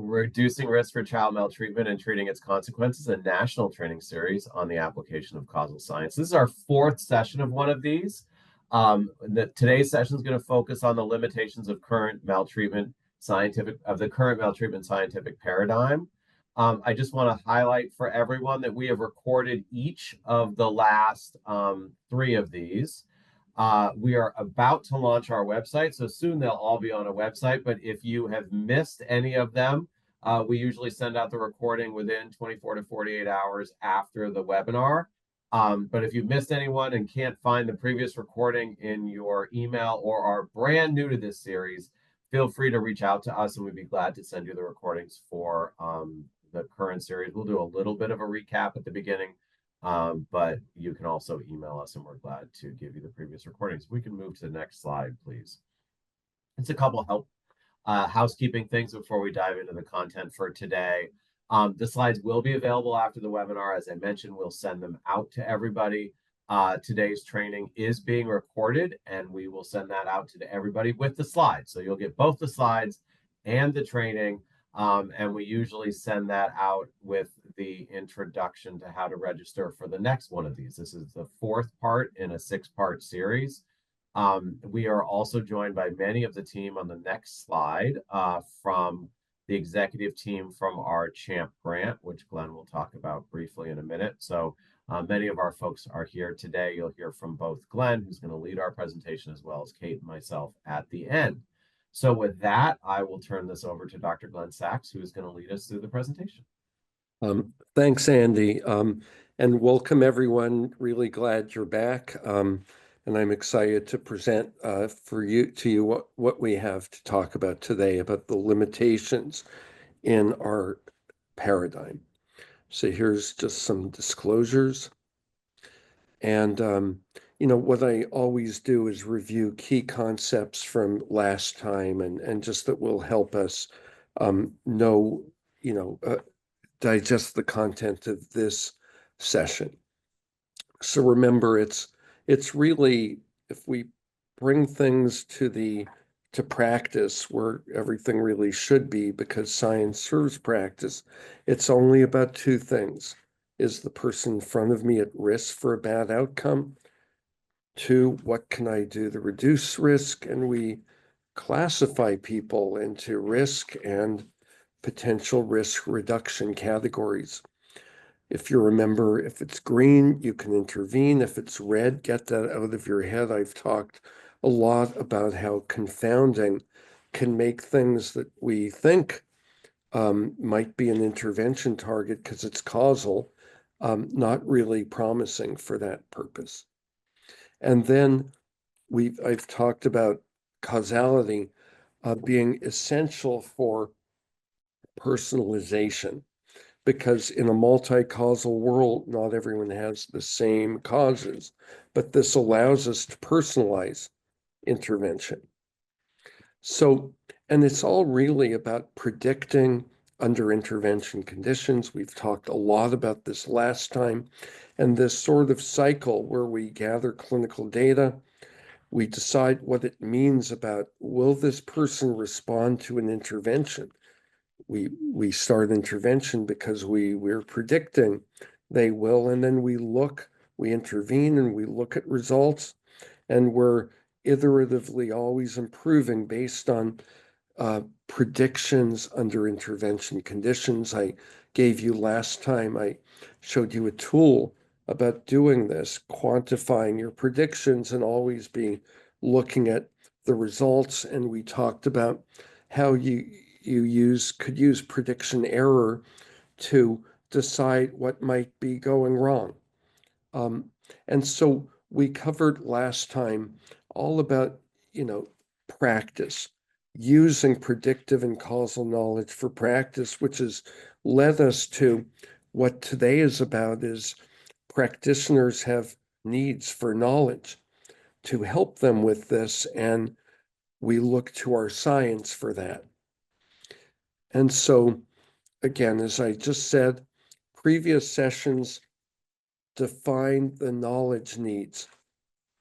Reducing Risk for Child Maltreatment and Treating Its Consequences, a national training series on the application of causal science. This is our fourth session of one of these. Today's session is going to focus on the limitations of the current maltreatment scientific paradigm. I just want to highlight for everyone that we have recorded each of the last three of these. We are about to launch our website, so soon they'll all be on a website. But if you have missed any of them, we usually send out the recording within 24 to 48 hours after the webinar. But if you've missed anyone and can't find the previous recording in your email or are brand new to this series, feel free to reach out to us and we'd be glad to send you the recordings for the current series. We'll do a little bit of a recap at the beginning. But you can also email us and we're glad to give you the previous recordings. We can move to the next slide, please. It's a couple housekeeping things before we dive into the content for today. The slides will be available after the webinar. As I mentioned, we'll send them out to everybody. Today's training is being recorded and we will send that out to everybody with the slides. So you'll get both the slides and the training. And we usually send that out with the introduction to how to register for the next one of these. This is the fourth part in a 6-part series. We are also joined by many of the team on the next slide from the executive team from our CHAMP grant, which Glenn will talk about briefly in a minute. So many of our folks are here today. You'll hear from both Glenn, who's going to lead our presentation, as well as Kate and myself at the end. So with that, I will turn this over to Dr. Glenn Sachs, who is going to lead us through the presentation. Thanks, Andy, and welcome everyone. Really glad you're back, and I'm excited to present to you what we have to talk about today about the limitations in our paradigm. So here's just some disclosures, and what I always do is review key concepts from last time, and just that will help us digest the content of this session. So remember, it's really, if we bring things to practice where everything really should be, because science serves practice, it's only about two things. Is the person in front of me at risk for a bad outcome? 2, what can I do to reduce risk? And we classify people into risk and potential risk reduction categories. If you remember, if it's green, you can intervene. If it's red, get that out of your head. I've talked a lot about how confounding can make things that we think might be an intervention target because it's causal, not really promising for that purpose. And then I've talked about causality being essential for personalization, because in a multi-causal world, not everyone has the same causes, but this allows us to personalize intervention. So, and it's all really about predicting under intervention conditions. We've talked a lot about this last time, and this sort of cycle where we gather clinical data, we decide what it means about, will this person respond to an intervention? We start intervention because we're predicting they will, and then we intervene and we look at results, and we're iteratively always improving based on predictions under intervention conditions. I gave you last time, I showed you a tool about doing this, quantifying your predictions and always be looking at the results. And we talked about how you could use prediction error to decide what might be going wrong. And so we covered last time all about, practice, using predictive and causal knowledge for practice, which has led us to what today is about, is practitioners have needs for knowledge to help them with this, and we look to our science for that. And so, again, as I just said, previous sessions define the knowledge needs.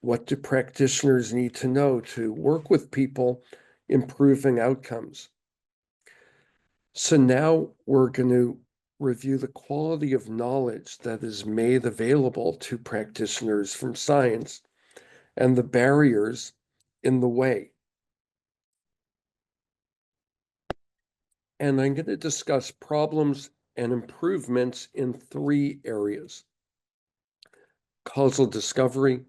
What do practitioners need to know to work with people improving outcomes? So now we're going to review the quality of knowledge that is made available to practitioners from science and the barriers in the way. And I'm going to discuss problems and improvements in 3 areas: causal discovery,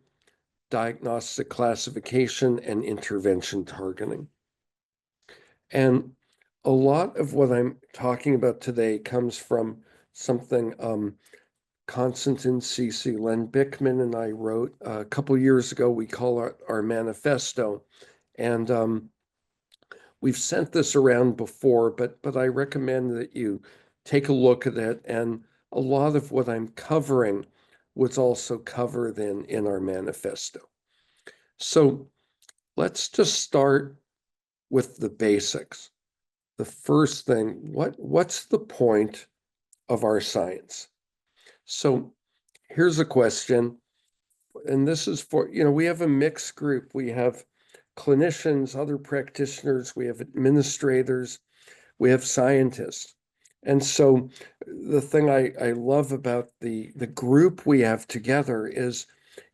diagnostic classification, and intervention targeting. And a lot of what I'm talking about today comes from something Konstantin C.C. Len Bickman and I wrote a couple years ago. We call it our manifesto. And we've sent this around before, but I recommend that you take a look at it. And a lot of what I'm covering was also covered in our manifesto. So let's just start with the basics. The first thing, what's the point of our science? So here's a question, and this is for, we have a mixed group. We have clinicians, other practitioners, we have administrators, we have scientists. And so the thing I love about the group we have together is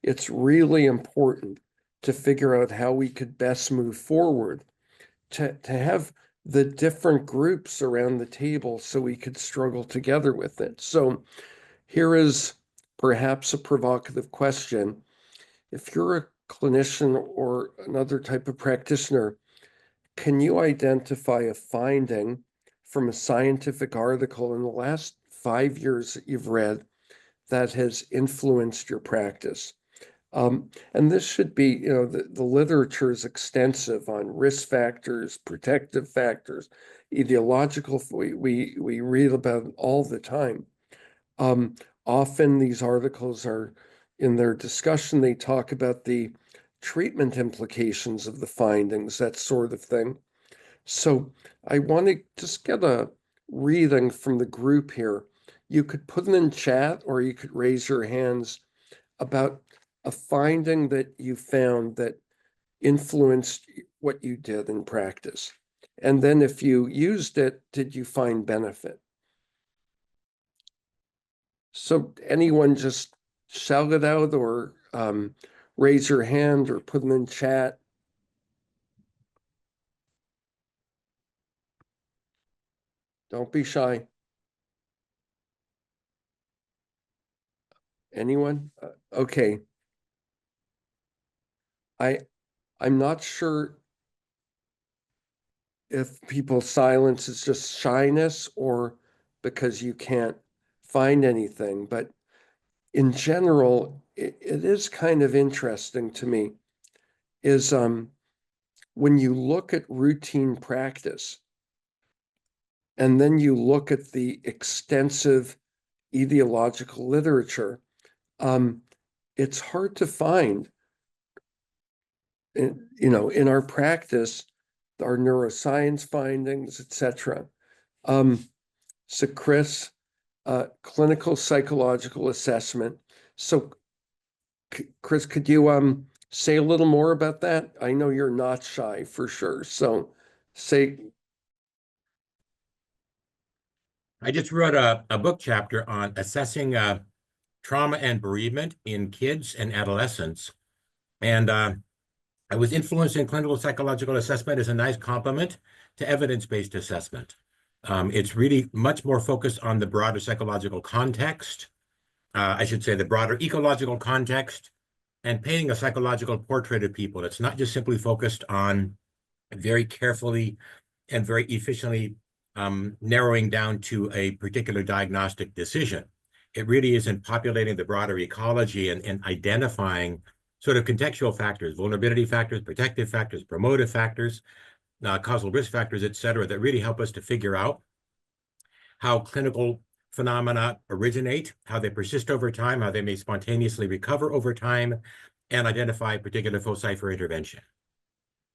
it's really important to figure out how we could best move forward, to have the different groups around the table so we could struggle together with it. So here is perhaps a provocative question. If you're a clinician or another type of practitioner, can you identify a finding from a scientific article in the last 5 years that you've read that has influenced your practice? And this should be, the literature is extensive on risk factors, protective factors, etiological. We read about it all the time. Often these articles are, in their discussion, they talk about the treatment implications of the findings, that sort of thing. So I want to just get a reading from the group here. You could put it in chat or you could raise your hands about a finding that you found that influenced what you did in practice. And then if you used it, did you find benefit? So anyone just shout it out or raise your hand or put them in chat. Don't be shy. Anyone? Okay. I'm not sure if people's silence is just shyness or because you can't find anything, but in general, it is kind of interesting to me is when you look at routine practice and then you look at the extensive etiological literature, it's hard to find, in our practice, our neuroscience findings, etc. So Chris, clinical psychological assessment. So Chris, could you say a little more about that? I know you're not shy for sure. So say. I just wrote a book chapter on assessing trauma and bereavement in kids and adolescents. And I was influencing clinical psychological assessment as a nice complement to evidence-based assessment. It's really much more focused on the broader psychological context, I should say the broader ecological context, and painting a psychological portrait of people. It's not just simply focused on very carefully and very efficiently narrowing down to a particular diagnostic decision. It really is in populating the broader ecology and identifying sort of contextual factors, vulnerability factors, protective factors, promotive factors, causal risk factors, et cetera, that really help us to figure out how clinical phenomena originate, how they persist over time, how they may spontaneously recover over time, and identify particular foci for intervention.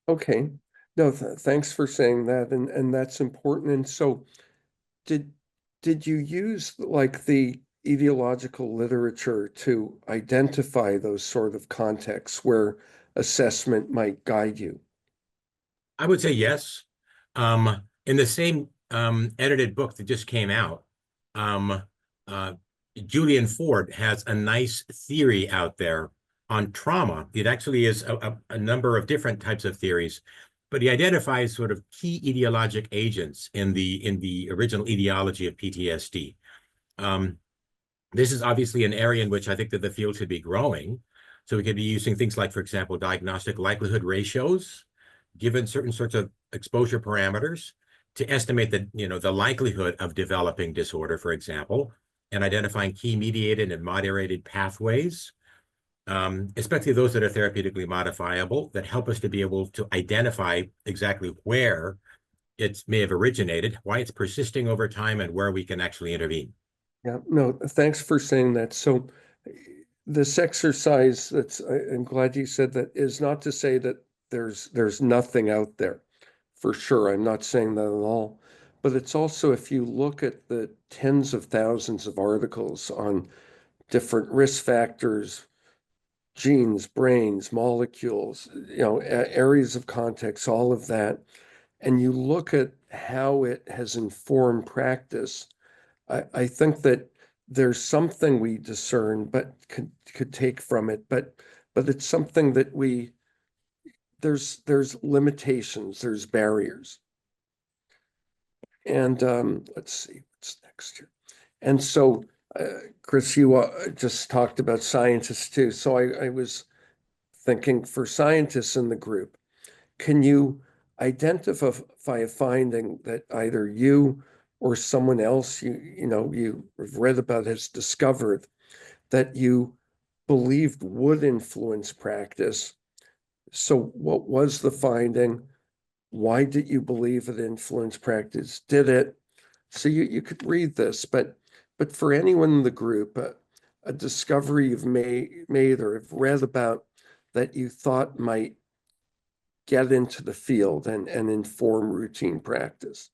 Okay. No, thanks for saying that, and that's important. And so did you use like the etiological literature to identify those sort of contexts where assessment might guide you? I would say yes. In the same edited book that just came out, um, uh, Julian Ford has a nice theory out there on trauma. It actually is a number of different types of theories, but he identifies sort of key etiologic agents in the original etiology of PTSD. This is obviously an area in which I think that the field should be growing. So we could be using things like, for example, diagnostic likelihood ratios, given certain sorts of exposure parameters, to estimate the likelihood of developing disorder, for example, and identifying key mediated and moderated pathways, especially those that are therapeutically modifiable, that help us to be able to identify exactly where it may have originated, why it's persisting over time, and where we can actually intervene. Yeah, no, thanks for saying that. So this exercise, I'm glad you said that, is not to say that there's nothing out there. For sure, I'm not saying that at all. But it's also, if you look at the tens of thousands of articles on different risk factors, genes, brains, molecules, areas of context, all of that, and you look at how it has informed practice, I think that there's something we discern, but could take from it, but it's something that there's limitations, there's barriers. And let's see what's next here. And so, Chris, you just talked about scientists too. So I was thinking, for scientists in the group, can you identify a finding that either you or someone else you've read about has discovered that you believed would influence practice? So what was the finding? Why did you believe it influenced practice? Did it? So you could read this, but for anyone in the group, a discovery you've made or have read about that you thought might get into the field and inform routine practice.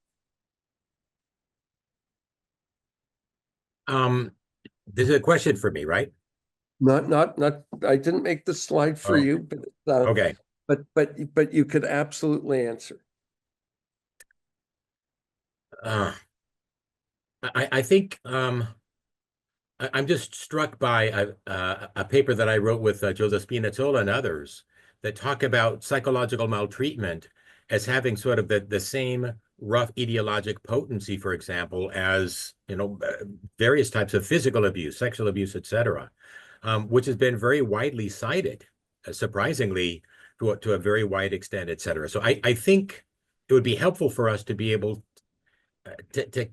This is a question for me, right? Not, I didn't make the slide for you, but Okay. but you could absolutely answer. I think I'm just struck by a paper that I wrote with Joseph Spinazzola and others that talk about psychological maltreatment as having sort of the same rough etiologic potency, for example, as various types of physical abuse, sexual abuse, etc., which has been very widely cited, surprisingly, to a very wide extent, etc. So I think it would be helpful for us to be able to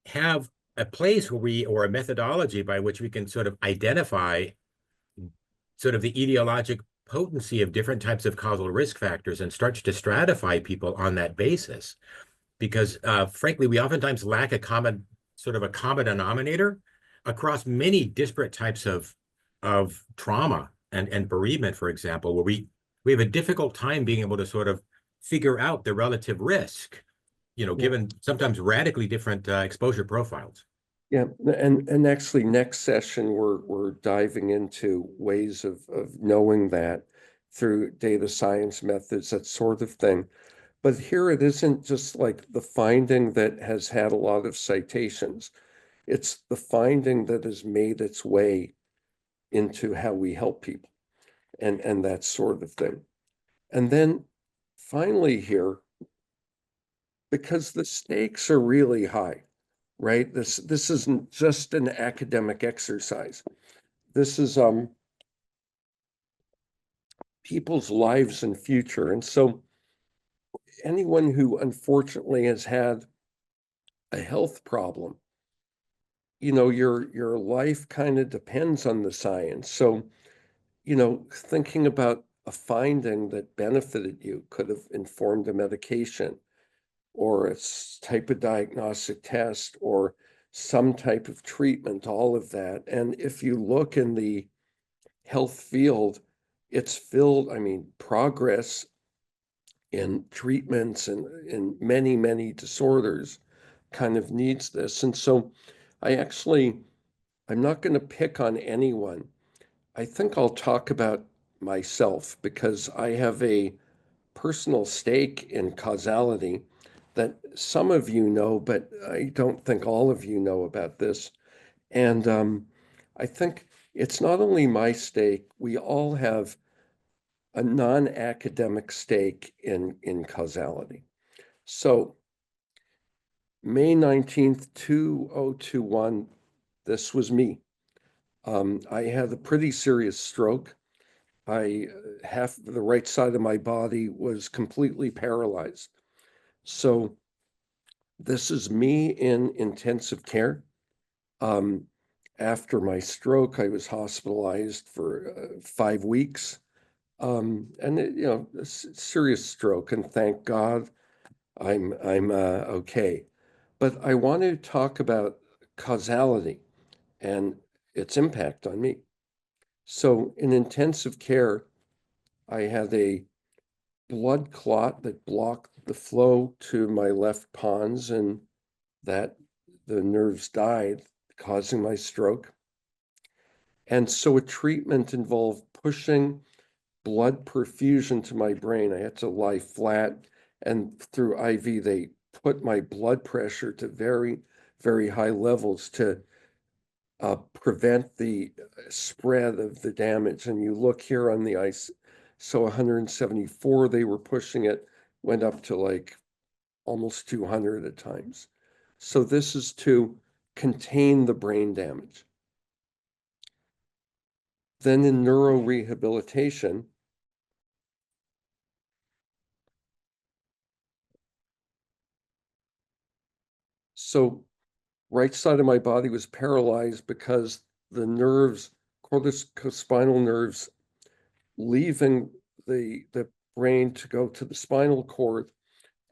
have a place or a methodology by which we can sort of identify sort of the etiologic potency of different types of causal risk factors and start to stratify people on that basis. Because frankly, we oftentimes lack a common denominator across many disparate types of trauma and bereavement, for example, where we have a difficult time being able to sort of figure out the relative risk, given sometimes radically different exposure profiles. Yeah, and actually next session we're diving into ways of knowing that through data science methods, that sort of thing. But here it isn't just like the finding that has had a lot of citations. It's the finding that has made its way into how we help people and that sort of thing. And then finally here, because the stakes are really high, right? This isn't just an academic exercise. This is people's lives and future. And so anyone who unfortunately has had a health problem, your life kind of depends on the science. So, thinking about a finding that benefited you could have informed a medication or a type of diagnostic test or some type of treatment, all of that. And if you look in the health field, it's filled, progress in treatments and in many, many disorders kind of needs this. And so I'm not going to pick on anyone. I think I'll talk about myself because I have a personal stake in causality that some of you know, but I don't think all of you know about this. And I think it's not only my stake, we all have a non-academic stake in causality. So May 19th, 2021, this was me. I had a pretty serious stroke. Half of the right side of my body was completely paralyzed. So this is me in intensive care. After my stroke, I was hospitalized for 5 weeks. And a serious stroke, and thank God I'm okay. But I want to talk about causality and its impact on me. So in intensive care, I had a blood clot that blocked the flow to my left pons, and that the nerves died, causing my stroke. And so a treatment involved pushing blood perfusion to my brain. I had to lie flat, and through IV, they put my blood pressure to very, very high levels to prevent the spread of the damage. And you look here on the ice, so 174, they were pushing it, went up to like almost 200 at times. So this is to contain the brain damage. Then in neurorehabilitation, so right side of my body was paralyzed because the nerves, corticospinal nerves, leaving the brain to go to the spinal cord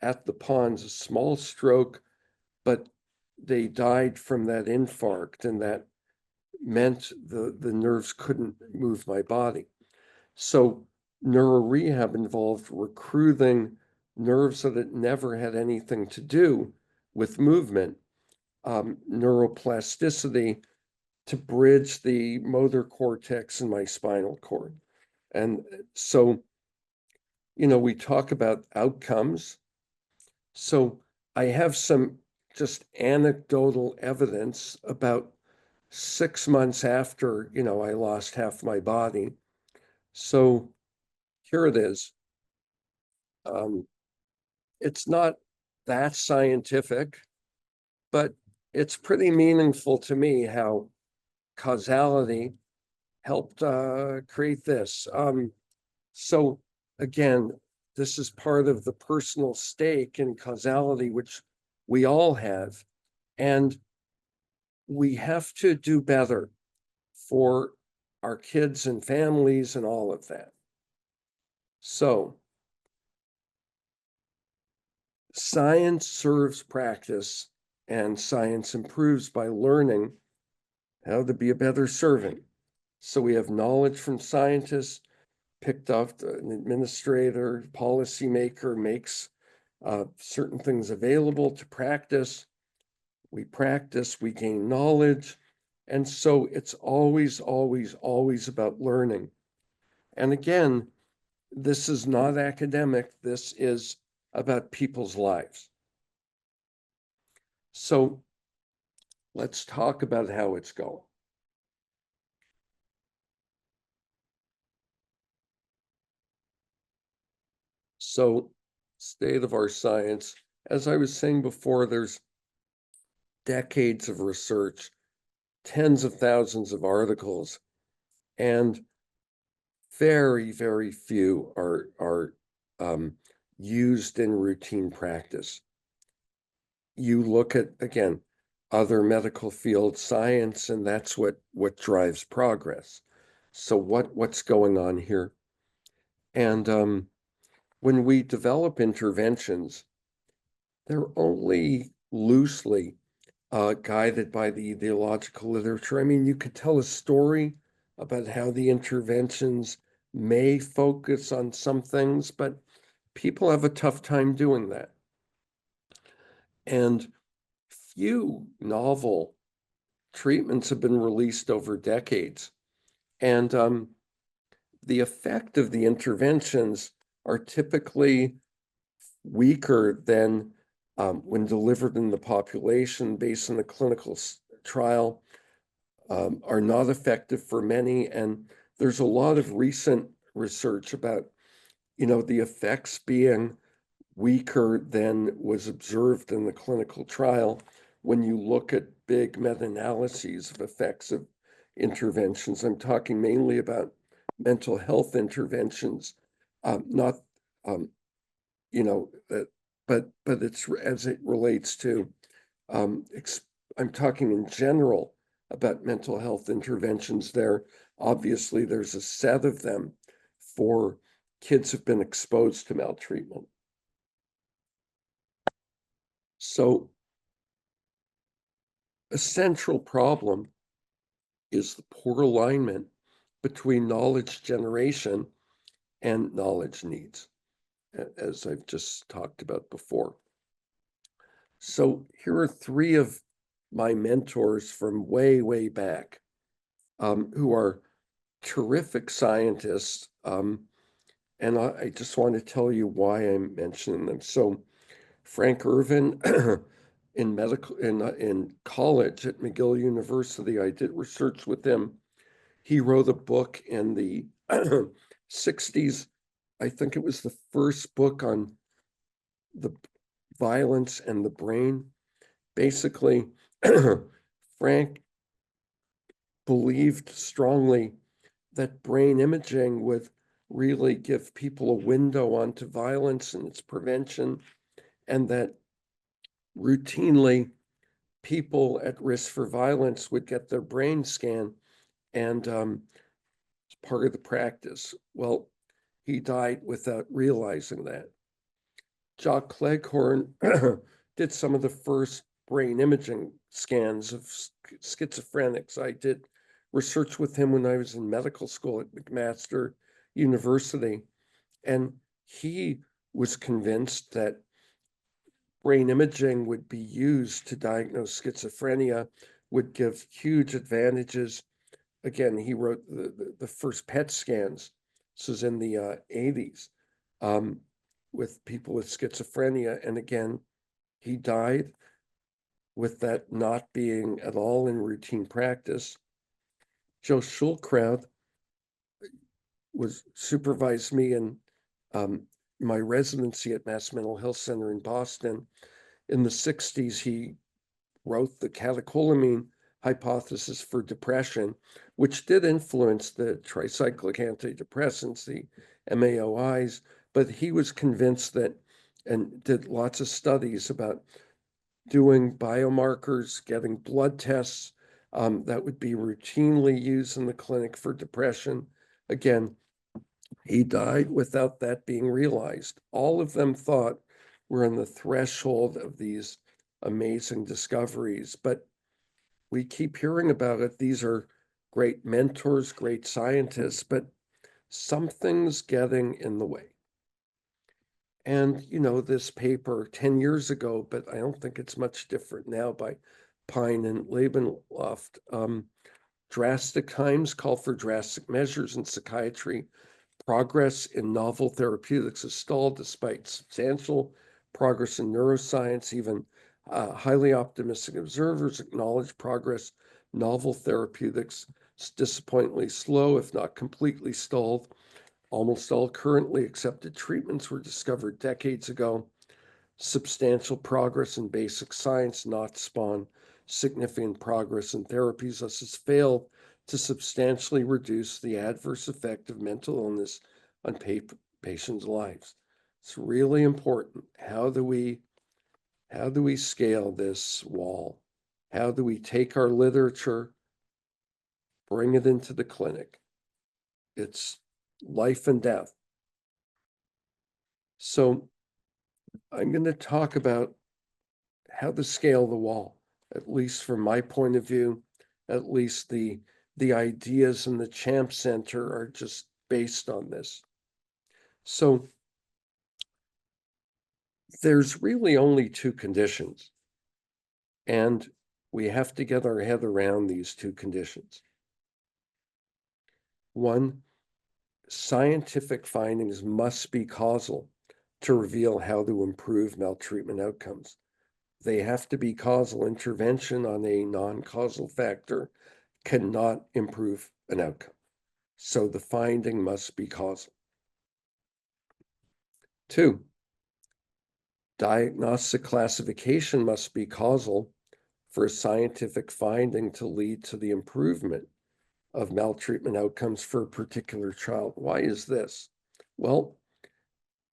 at the pons, a small stroke, but they died from that infarct, and that meant the nerves couldn't move my body. So neurorehab involved recruiting nerves that had never had anything to do with movement, neuroplasticity, to bridge the motor cortex and my spinal cord. And so, we talk about outcomes. So I have some just anecdotal evidence about 6 months after, I lost half my body. So here it is. It's not that scientific, but it's pretty meaningful to me how causality helped create this. So again, this is part of the personal stake in causality, which we all have, and we have to do better for our kids and families and all of that. So science serves practice, and science improves by learning how to be a better servant. So we have knowledge from scientists, picked up an administrator, policymaker makes certain things available to practice. We practice, we gain knowledge. And so it's always, always, always about learning. And again, this is not academic. This is about people's lives. So let's talk about how it's going. So, state of our science, as I was saying before, there's decades of research, tens of thousands of articles, and very, very few are used in routine practice. You look at, again, other medical field science, and that's what drives progress. So what's going on here? And when we develop interventions, they're only loosely guided by the ideological literature. I mean, you could tell a story about how the interventions may focus on some things, but people have a tough time doing that. And few novel treatments have been released over decades. And the effect of the interventions are typically weaker than when delivered in the population based on a clinical trial, are not effective for many. And there's a lot of recent research about, the effects being weaker than was observed in the clinical trial when you look at big meta-analyses of effects of interventions. I'm talking mainly about mental health interventions, not, but it's as it relates to, I'm talking in general about mental health interventions there. Obviously, there's a set of them for kids who've been exposed to maltreatment. So a central problem is the poor alignment between knowledge generation and knowledge needs, as I've just talked about before. So here are three of my mentors from way, way back, who are terrific scientists. And I just want to tell you why I'm mentioning them. So Frank Irvin, in college at McGill University, I did research with him. He wrote a book in the 60s. I think it was the first book on the violence and the brain. Basically, Frank believed strongly that brain imaging would really give people a window onto violence and its prevention, and that routinely people at risk for violence would get their brain scanned, and it's part of the practice. Well, he died without realizing that. Jock Cleghorn did some of the first brain imaging scans of schizophrenics. I did research with him when I was in medical school at McMaster University, and he was convinced that brain imaging would be used to diagnose schizophrenia, would give huge advantages. Again, he wrote the first PET scans. This was in the 80s, with people with schizophrenia. And again, he died with that not being at all in routine practice. Joe Schulkraut supervised me in my residency at Mass Mental Health Center in Boston. In the 60s, he wrote the catecholamine hypothesis for depression, which did influence the tricyclic antidepressants, the MAOIs, but he was convinced that, and did lots of studies about doing biomarkers, getting blood tests that would be routinely used in the clinic for depression. Again, he died without that being realized. All of them thought we're on the threshold of these amazing discoveries, but we keep hearing about it. These are great mentors, great scientists, but something's getting in the way. And, this paper 10 years ago, but I don't think it's much different now, by Pine and Lebenloft. Drastic times call for drastic measures in psychiatry. Progress in novel therapeutics is stalled despite substantial progress in neuroscience. Even highly optimistic observers acknowledge progress. Novel therapeutics is disappointingly slow, if not completely stalled. Almost all currently accepted treatments were discovered decades ago. Substantial progress in basic science not spawn significant progress in therapies, thus has failed to substantially reduce the adverse effect of mental illness on patients' lives. It's really important. How do we scale this wall? How do we take our literature, bring it into the clinic? It's life and death. So I'm going to talk about how to scale the wall, at least from my point of view. At least the ideas in the Champ Center are just based on this. So there's really only two conditions, and we have to get our head around these two conditions. One, scientific findings must be causal to reveal how to improve maltreatment outcomes. they have to be causal. Intervention on a non-causal factor cannot improve an outcome. So the finding must be causal. 2, diagnostic classification must be causal for a scientific finding to lead to the improvement of maltreatment outcomes for a particular child. Why is this? Well,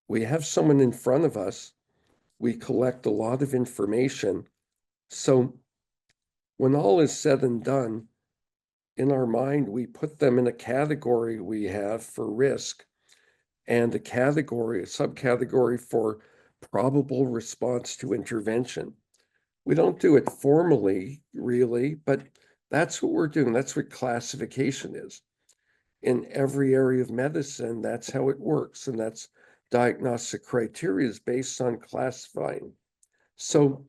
we have someone in front of us. We collect a lot of information. So when all is said and done, in our mind, we put them in a category we have for risk and a category, a subcategory for probable response to intervention. We don't do it formally, really, but that's what we're doing. That's what classification is. In every area of medicine, that's how it works. And that's diagnostic criteria is based on classifying. So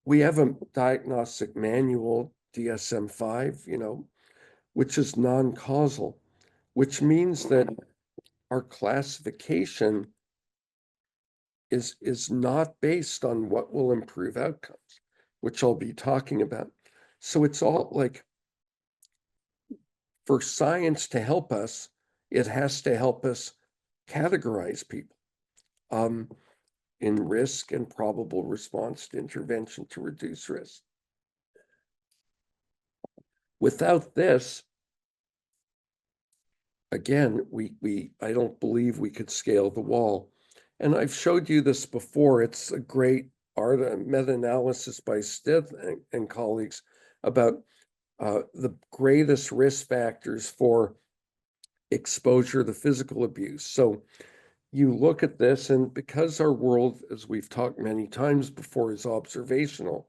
we have a diagnostic manual, DSM-5, which is non-causal, which means that our classification is not based on what will improve outcomes, which I'll be talking about. So it's all like, for science to help us, it has to help us categorize people in risk and probable response to intervention to reduce risk. Without this, again, I don't believe we could scale the wall. And I've showed you this before. It's a great meta-analysis by Stith and colleagues about the greatest risk factors for exposure to physical abuse. So you look at this, and because our world, as we've talked many times before, is observational,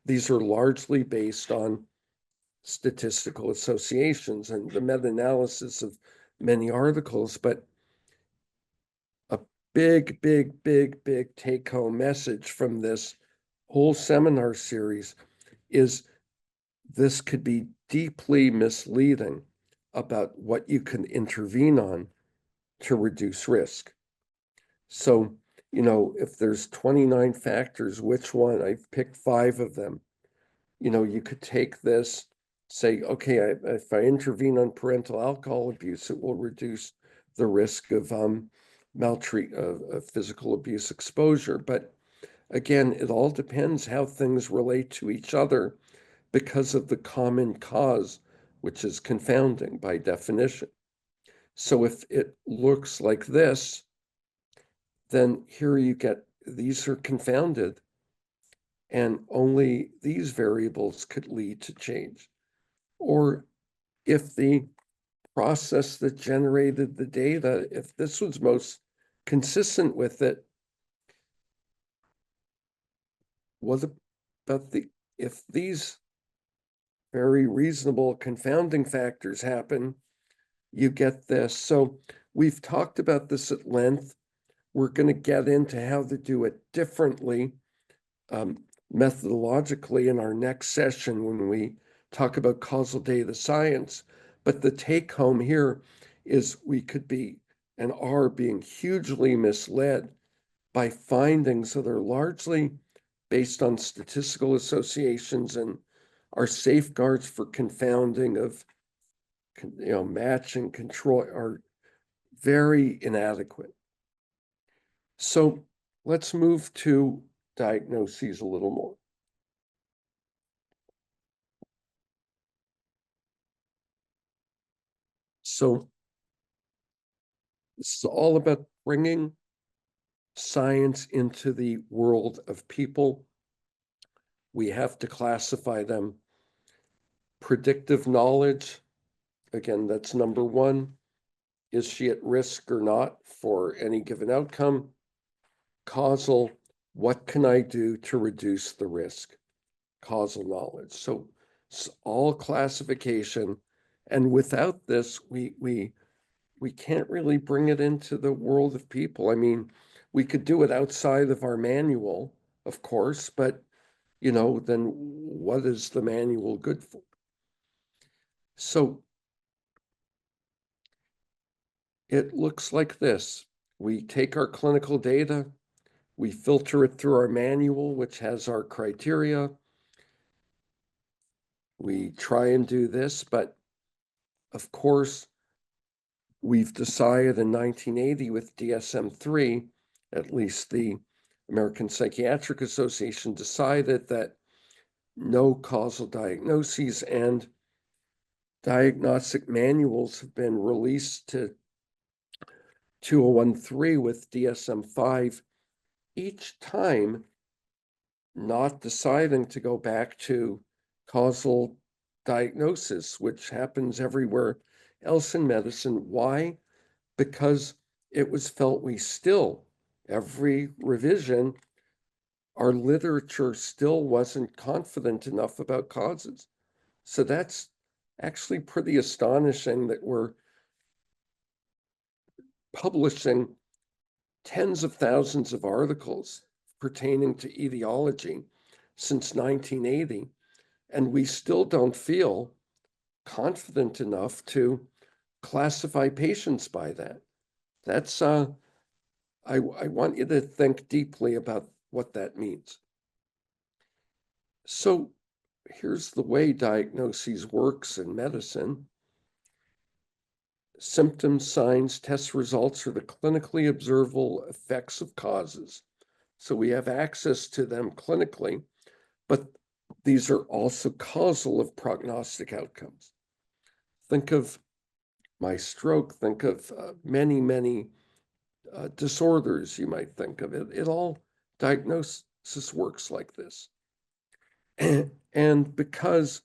these are largely based on statistical associations and the meta-analysis of many articles. But a big take-home message from this whole seminar series is this could be deeply misleading about what you can intervene on to reduce risk. So, if there's 29 factors, which one? I've picked 5 of them. You could take this, say, okay, if I intervene on parental alcohol abuse, it will reduce the risk of physical abuse exposure. But again, it all depends how things relate to each other because of the common cause, which is confounding by definition. So if it looks like this, then here you get, these are confounded, and only these variables could lead to change. Or if the process that generated the data, if this was most consistent with it, what about if these very reasonable confounding factors happen, you get this. So we've talked about this at length. We're going to get into how to do it differently methodologically in our next session when we talk about causal data science. But the take home here is we could be and are being hugely misled by findings that are largely based on statistical associations, and our safeguards for confounding of match and control are very inadequate. So let's move to diagnoses a little more. So this is all about bringing science into the world of people. We have to classify them. Predictive knowledge, again, that's number 1. Is she at risk or not for any given outcome? Causal, what can I do to reduce the risk? Causal knowledge. So it's all classification. And without this, we can't really bring it into the world of people. I mean, we could do it outside of our manual, of course, but then what is the manual good for? So it looks like this. We take our clinical data, We filter it through our manual, which has our criteria. We try and do this, but of course, we've decided in 1980 with DSM-3, at least the American Psychiatric Association decided that no causal diagnoses and diagnostic manuals have been released to 2013 with DSM-5, each time not deciding to go back to causal diagnosis, which happens everywhere else in medicine. Why? Because it was felt we still, every revision, our literature still wasn't confident enough about causes. So that's actually pretty astonishing that we're publishing tens of thousands of articles pertaining to etiology since 1980, and we still don't feel confident enough to classify patients by that. That's I want you to think deeply about what that means. So here's the way diagnoses works in medicine. Symptoms, signs, test results are the clinically observable effects of causes. So we have access to them clinically, but these are also causal of prognostic outcomes. Think of my stroke, think of many, many disorders you might think of. It all, diagnosis works like this. And because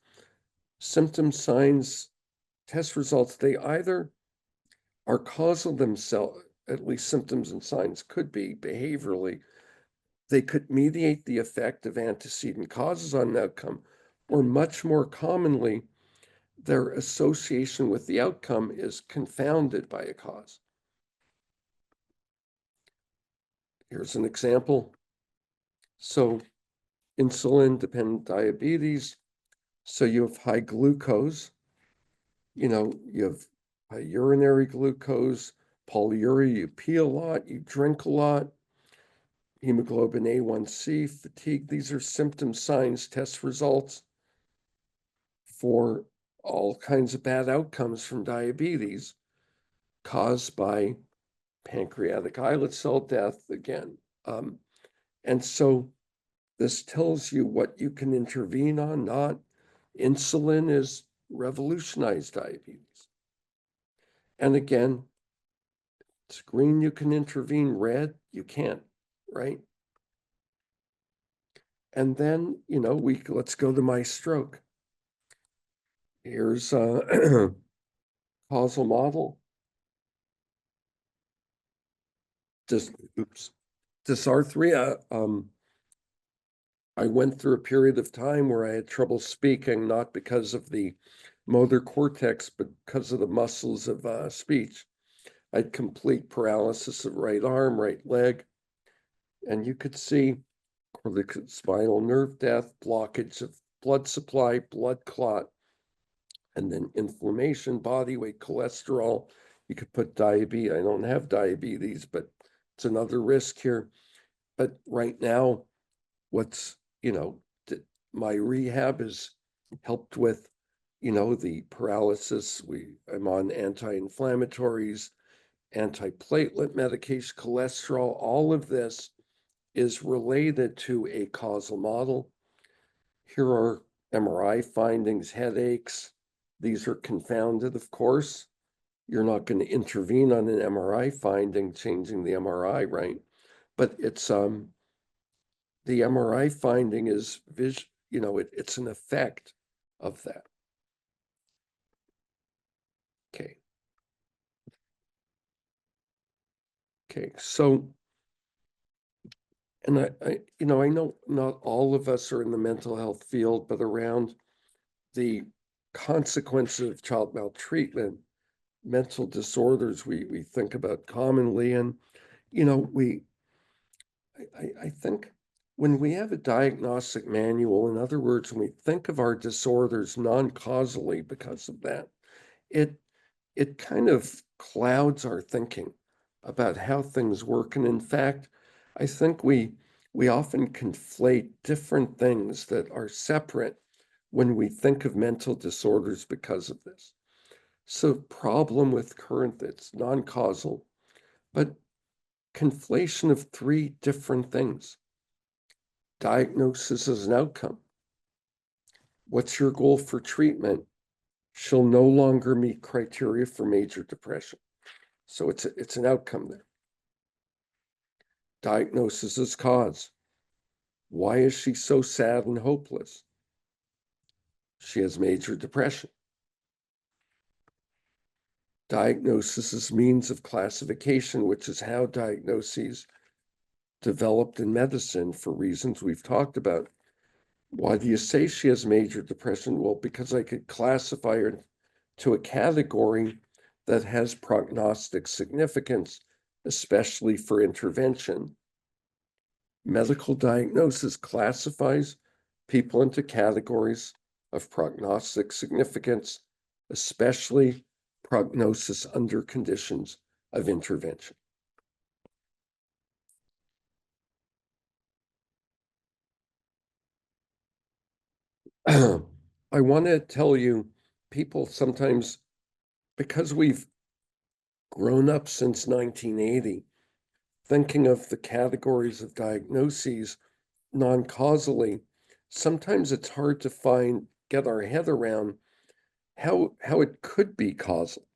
symptoms, signs, test results, they either are causal themselves, at least symptoms and signs could be behaviorally, they could mediate the effect of antecedent causes on an outcome, or much more commonly, their association with the outcome is confounded by a cause. Here's an example. So insulin-dependent diabetes, so you have high glucose, you have high urinary glucose, polyuria, you pee a lot, you drink a lot, hemoglobin A1C, fatigue. These are symptoms, signs, test results for all kinds of bad outcomes from diabetes caused by pancreatic islet cell death again. And so this tells you what you can intervene on, not. Insulin has revolutionized diabetes. And again, it's green you can intervene, red you can't, right? And then, let's go to my stroke. Here's a causal model. Dysarthria. I went through a period of time where I had trouble speaking, not because of the motor cortex, but because of the muscles of speech. I had complete paralysis of right arm, right leg, and you could see spinal nerve death, blockage of blood supply, blood clot, and then inflammation, body weight, cholesterol. You could put diabetes. I don't have diabetes, but it's another risk here. But right now, my rehab has helped with, the paralysis. I'm on anti-inflammatories, antiplatelet medication, cholesterol. All of this is related to a causal model. Here are MRI findings, headaches. These are confounded, of course. You're not going to intervene on an MRI finding, changing the MRI, right? But it's the MRI finding is it's an effect of that. Okay, so, and I know not all of us are in the mental health field, but around the consequences of child maltreatment, mental disorders we think about commonly. And, I think when we have a diagnostic manual, in other words, when we think of our disorders non-causally because of that, it kind of clouds our thinking about how things work. And in fact, I think we often conflate different things that are separate when we think of mental disorders because of this. So problem with current, it's non-causal, but conflation of three different things. Diagnosis as an outcome. What's your goal for treatment? She'll no longer meet criteria for major depression. So it's an outcome there. Diagnosis as cause. Why is she so sad and hopeless? She has major depression. Diagnosis as means of classification, which is how diagnoses developed in medicine for reasons we've talked about. Why do you say she has major depression? Well, because I could classify her to a category that has prognostic significance, especially for intervention. Medical diagnosis classifies people into categories of prognostic significance, especially prognosis under conditions of intervention. I want to tell you, people sometimes, because we've grown up since 1980, thinking of the categories of diagnoses non-causally, sometimes it's hard to get our head around how it could be causal.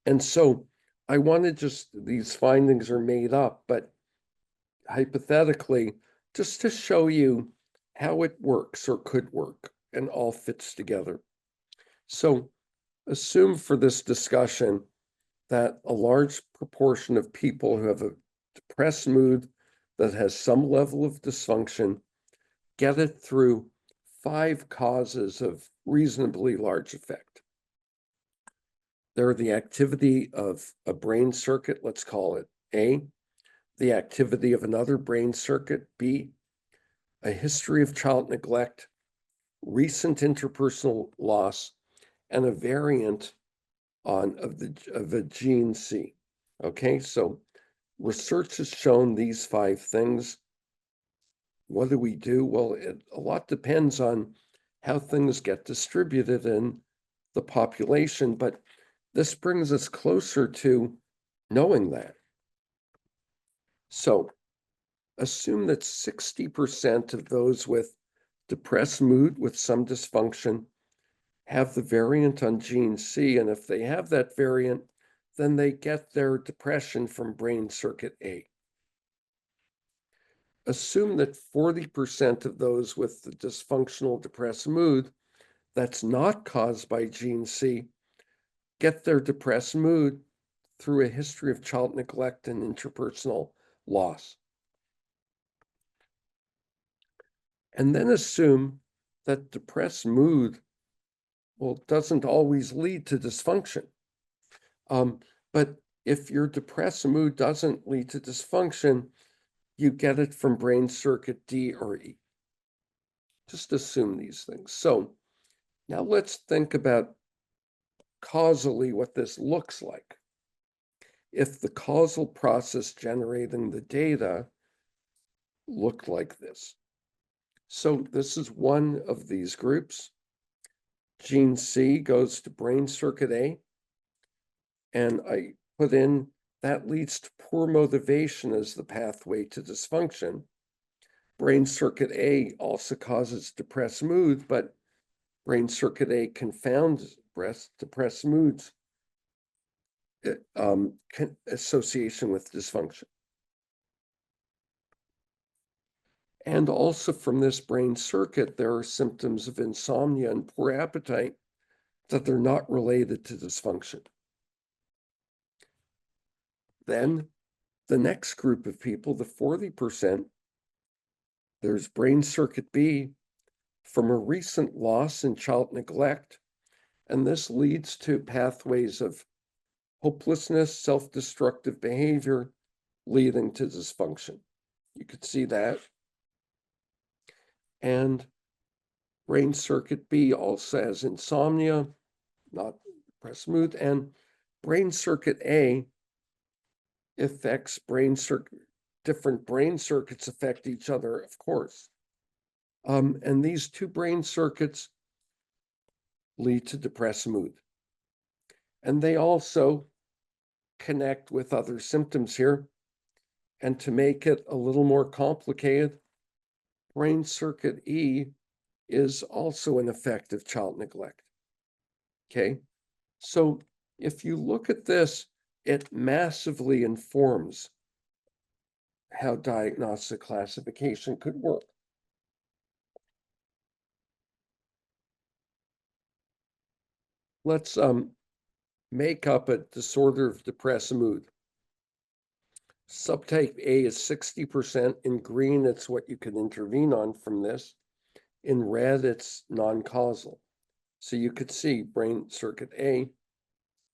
And so I want to these findings are made up, but hypothetically, just to show you how it works or could work and all fits together. So assume for this discussion that a large proportion of people who have a depressed mood that has some level of dysfunction get it through 5 causes of reasonably large effect. They're the activity of a brain circuit, let's call it A, the activity of another brain circuit, B, a history of child neglect, recent interpersonal loss, and a variant of a gene C. Okay, so research has shown these 5 things. What do we do? Well, a lot depends on how things get distributed in the population, but this brings us closer to knowing that. So assume that 60% of those with depressed mood with some dysfunction have the variant on gene C, and if they have that variant, then they get their depression from brain circuit A. Assume that 40% of those with the dysfunctional depressed mood that's not caused by gene C get their depressed mood through a history of child neglect and interpersonal loss. And then assume that depressed mood, well, doesn't always lead to dysfunction. But if your depressed mood doesn't lead to dysfunction, you get it from brain circuit D or E. Just assume these things. So now let's think about causally what this looks like. If the causal process generating the data looked like this. So this is one of these groups. Gene C goes to brain circuit A, and I put in that leads to poor motivation as the pathway to dysfunction. Brain circuit A also causes depressed mood, but brain circuit A confounds depressed moods association with dysfunction. And also from this brain circuit, there are symptoms of insomnia and poor appetite that they're not related to dysfunction. Then the next group of people, the 40%, there's brain circuit B from a recent loss in child neglect, and this leads to pathways of hopelessness, self-destructive behavior, leading to dysfunction. You could see that. And brain circuit B also has insomnia, not depressed mood, and brain circuit A affects brain circuit different brain circuits affect each other, of course. And these two brain circuits lead to depressed mood. And they also connect with other symptoms here. And to make it a little more complicated, brain circuit E is also an effect of child neglect. Okay, so if you look at this, it massively informs how diagnostic classification could work. Let's make up a disorder of depressed mood. Subtype A is 60%. In green, it's what you can intervene on from this. In red, it's non-causal. So you could see brain circuit A,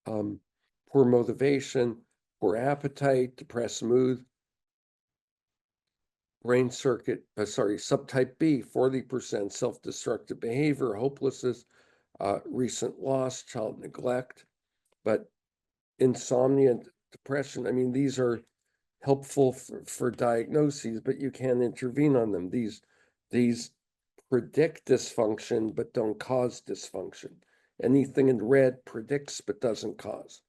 poor motivation, poor appetite, depressed mood. Brain circuit, subtype B, 40%, self-destructive behavior, hopelessness, recent loss, child neglect. But insomnia and depression, I mean, these are helpful for diagnoses, but you can't intervene on them. These predict dysfunction, but don't cause dysfunction. Anything in red predicts, but doesn't cause.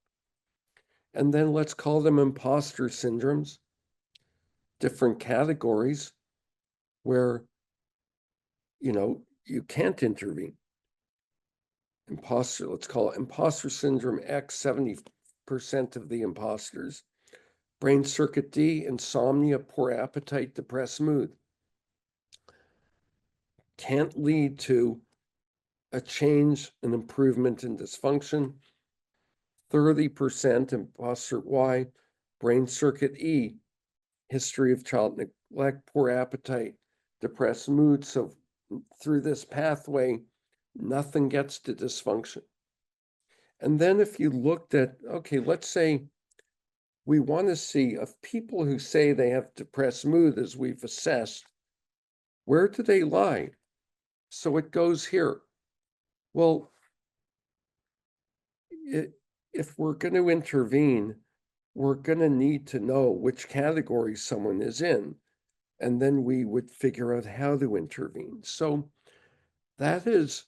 And then let's call them imposter syndromes, different categories where, you can't intervene. Let's call it imposter syndrome X, 70% of the imposters. Brain circuit D, insomnia, poor appetite, depressed mood. Can't lead to a change, an improvement in dysfunction. 30% imposter Y, brain circuit E, history of child neglect, poor appetite, depressed mood. So through this pathway, nothing gets to dysfunction. And then if you looked at, okay, let's say we want to see of people who say they have depressed mood, as we've assessed, where do they lie? So it goes here. Well, if we're going to intervene, we're going to need to know which category someone is in, and then we would figure out how to intervene. So that is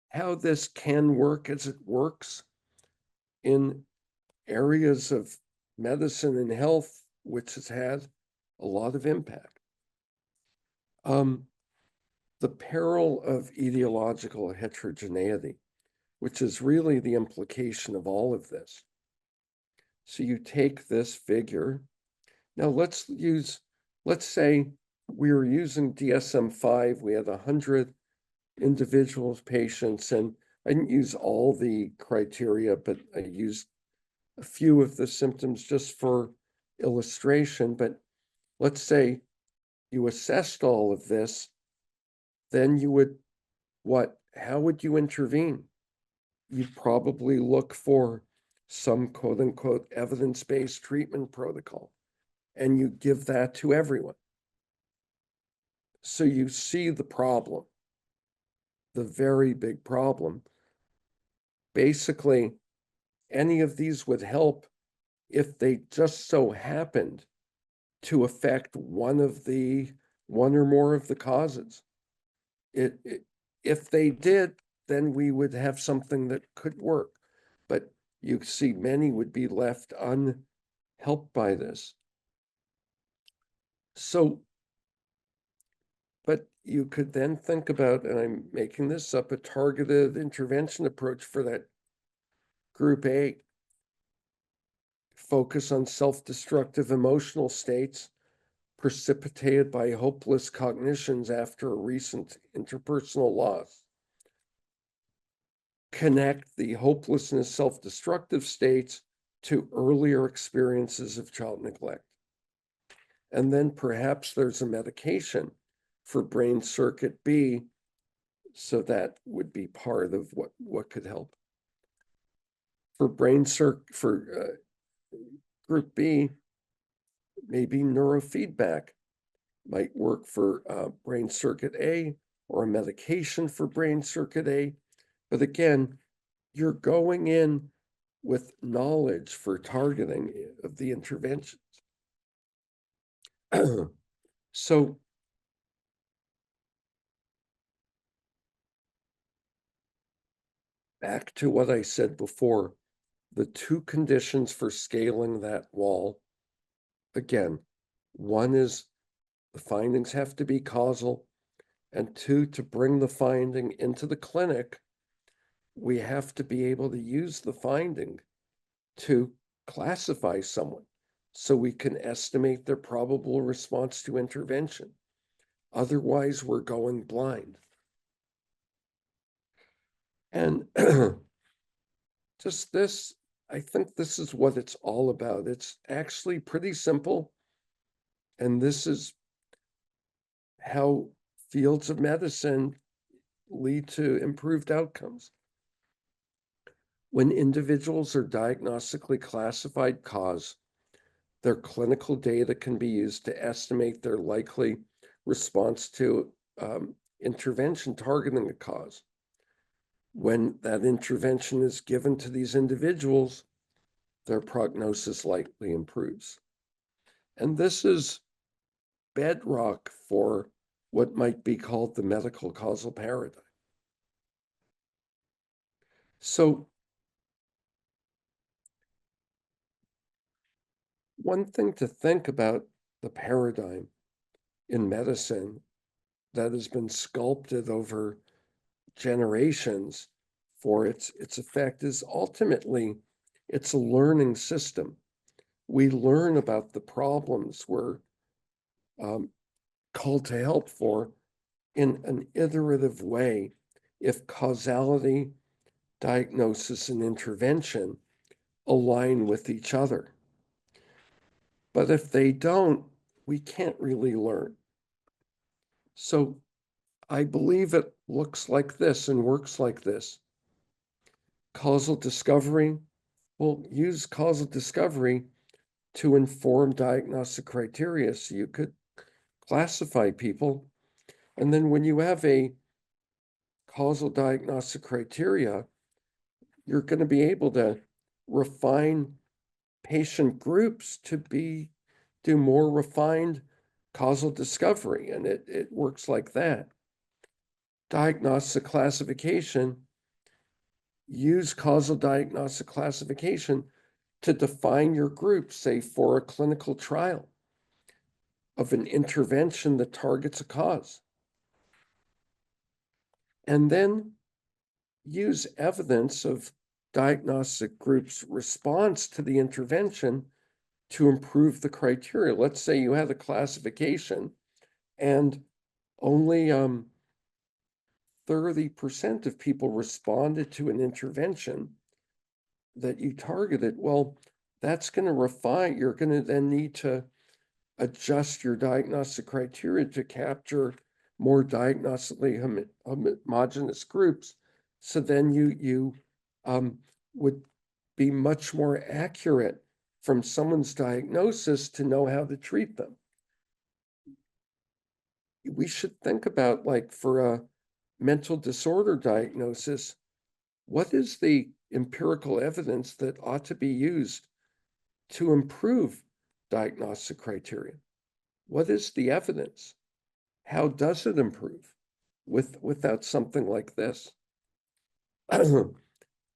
how this can work as it works in areas of medicine and health, which has had a lot of impact. The peril of etiological heterogeneity, which is really the implication of all of this. So you take this figure. Now let's say we were using DSM-5, we had 100 individuals, patients, and I didn't use all the criteria, but I used a few of the symptoms just for illustration. But let's say you assessed all of this, then you would, how would you intervene? You'd probably look for some quote unquote evidence-based treatment protocol, and you give that to everyone. So you see the problem, the very big problem. Basically, any of these would help if they just so happened to affect one or more of the causes. If they did, then we would have something that could work. But you see, many would be left unhelped by this. So, but you could then think about, and I'm making this up, a targeted intervention approach for that group A. Focus on self-destructive emotional states precipitated by hopeless cognitions after a recent interpersonal loss. Connect the hopelessness, self-destructive states to earlier experiences of child neglect. And then perhaps there's a medication for brain circuit B, so that would be part of what could help. For group B, maybe neurofeedback might work for brain circuit A, or a medication for brain circuit A. But again, you're going in with knowledge for targeting of the interventions. So back to what I said before, the two conditions for scaling that wall, again, one is the findings have to be causal, and two, to bring the finding into the clinic, we have to be able to use the finding to classify someone so we can estimate their probable response to intervention. Otherwise, we're going blind. And just this, I think this is what it's all about. It's actually pretty simple. And this is how fields of medicine lead to improved outcomes. When individuals are diagnostically classified cause, their clinical data can be used to estimate their likely response to intervention targeting a cause. When that intervention is given to these individuals, their prognosis likely improves. And this is bedrock for what might be called the medical causal paradigm. So one thing to think about the paradigm in medicine that has been sculpted over generations for its effect is ultimately it's a learning system. We learn about the problems we're called to help for in an iterative way if causality, diagnosis, and intervention align with each other. But if they don't, we can't really learn. So I believe it looks like this and works like this. Causal discovery, we'll use causal discovery to inform diagnostic criteria so you could classify people. And then when you have a causal diagnostic criteria, you're going to be able to refine patient groups to do more refined causal discovery. And it works like that. Diagnostic classification, use causal diagnostic classification to define your group, say for a clinical trial of an intervention that targets a cause. And then use evidence of diagnostic groups' response to the intervention to improve the criteria. Let's say you had a classification and only 30% of people responded to an intervention that you targeted. Well, that's going to refine, you're going to then need to adjust your diagnostic criteria to capture more diagnostically homogeneous groups. So then you would be much more accurate from someone's diagnosis to know how to treat them. We should think about, like, for a mental disorder diagnosis, what is the empirical evidence that ought to be used to improve diagnostic criteria? What is the evidence? How does it improve without something like this?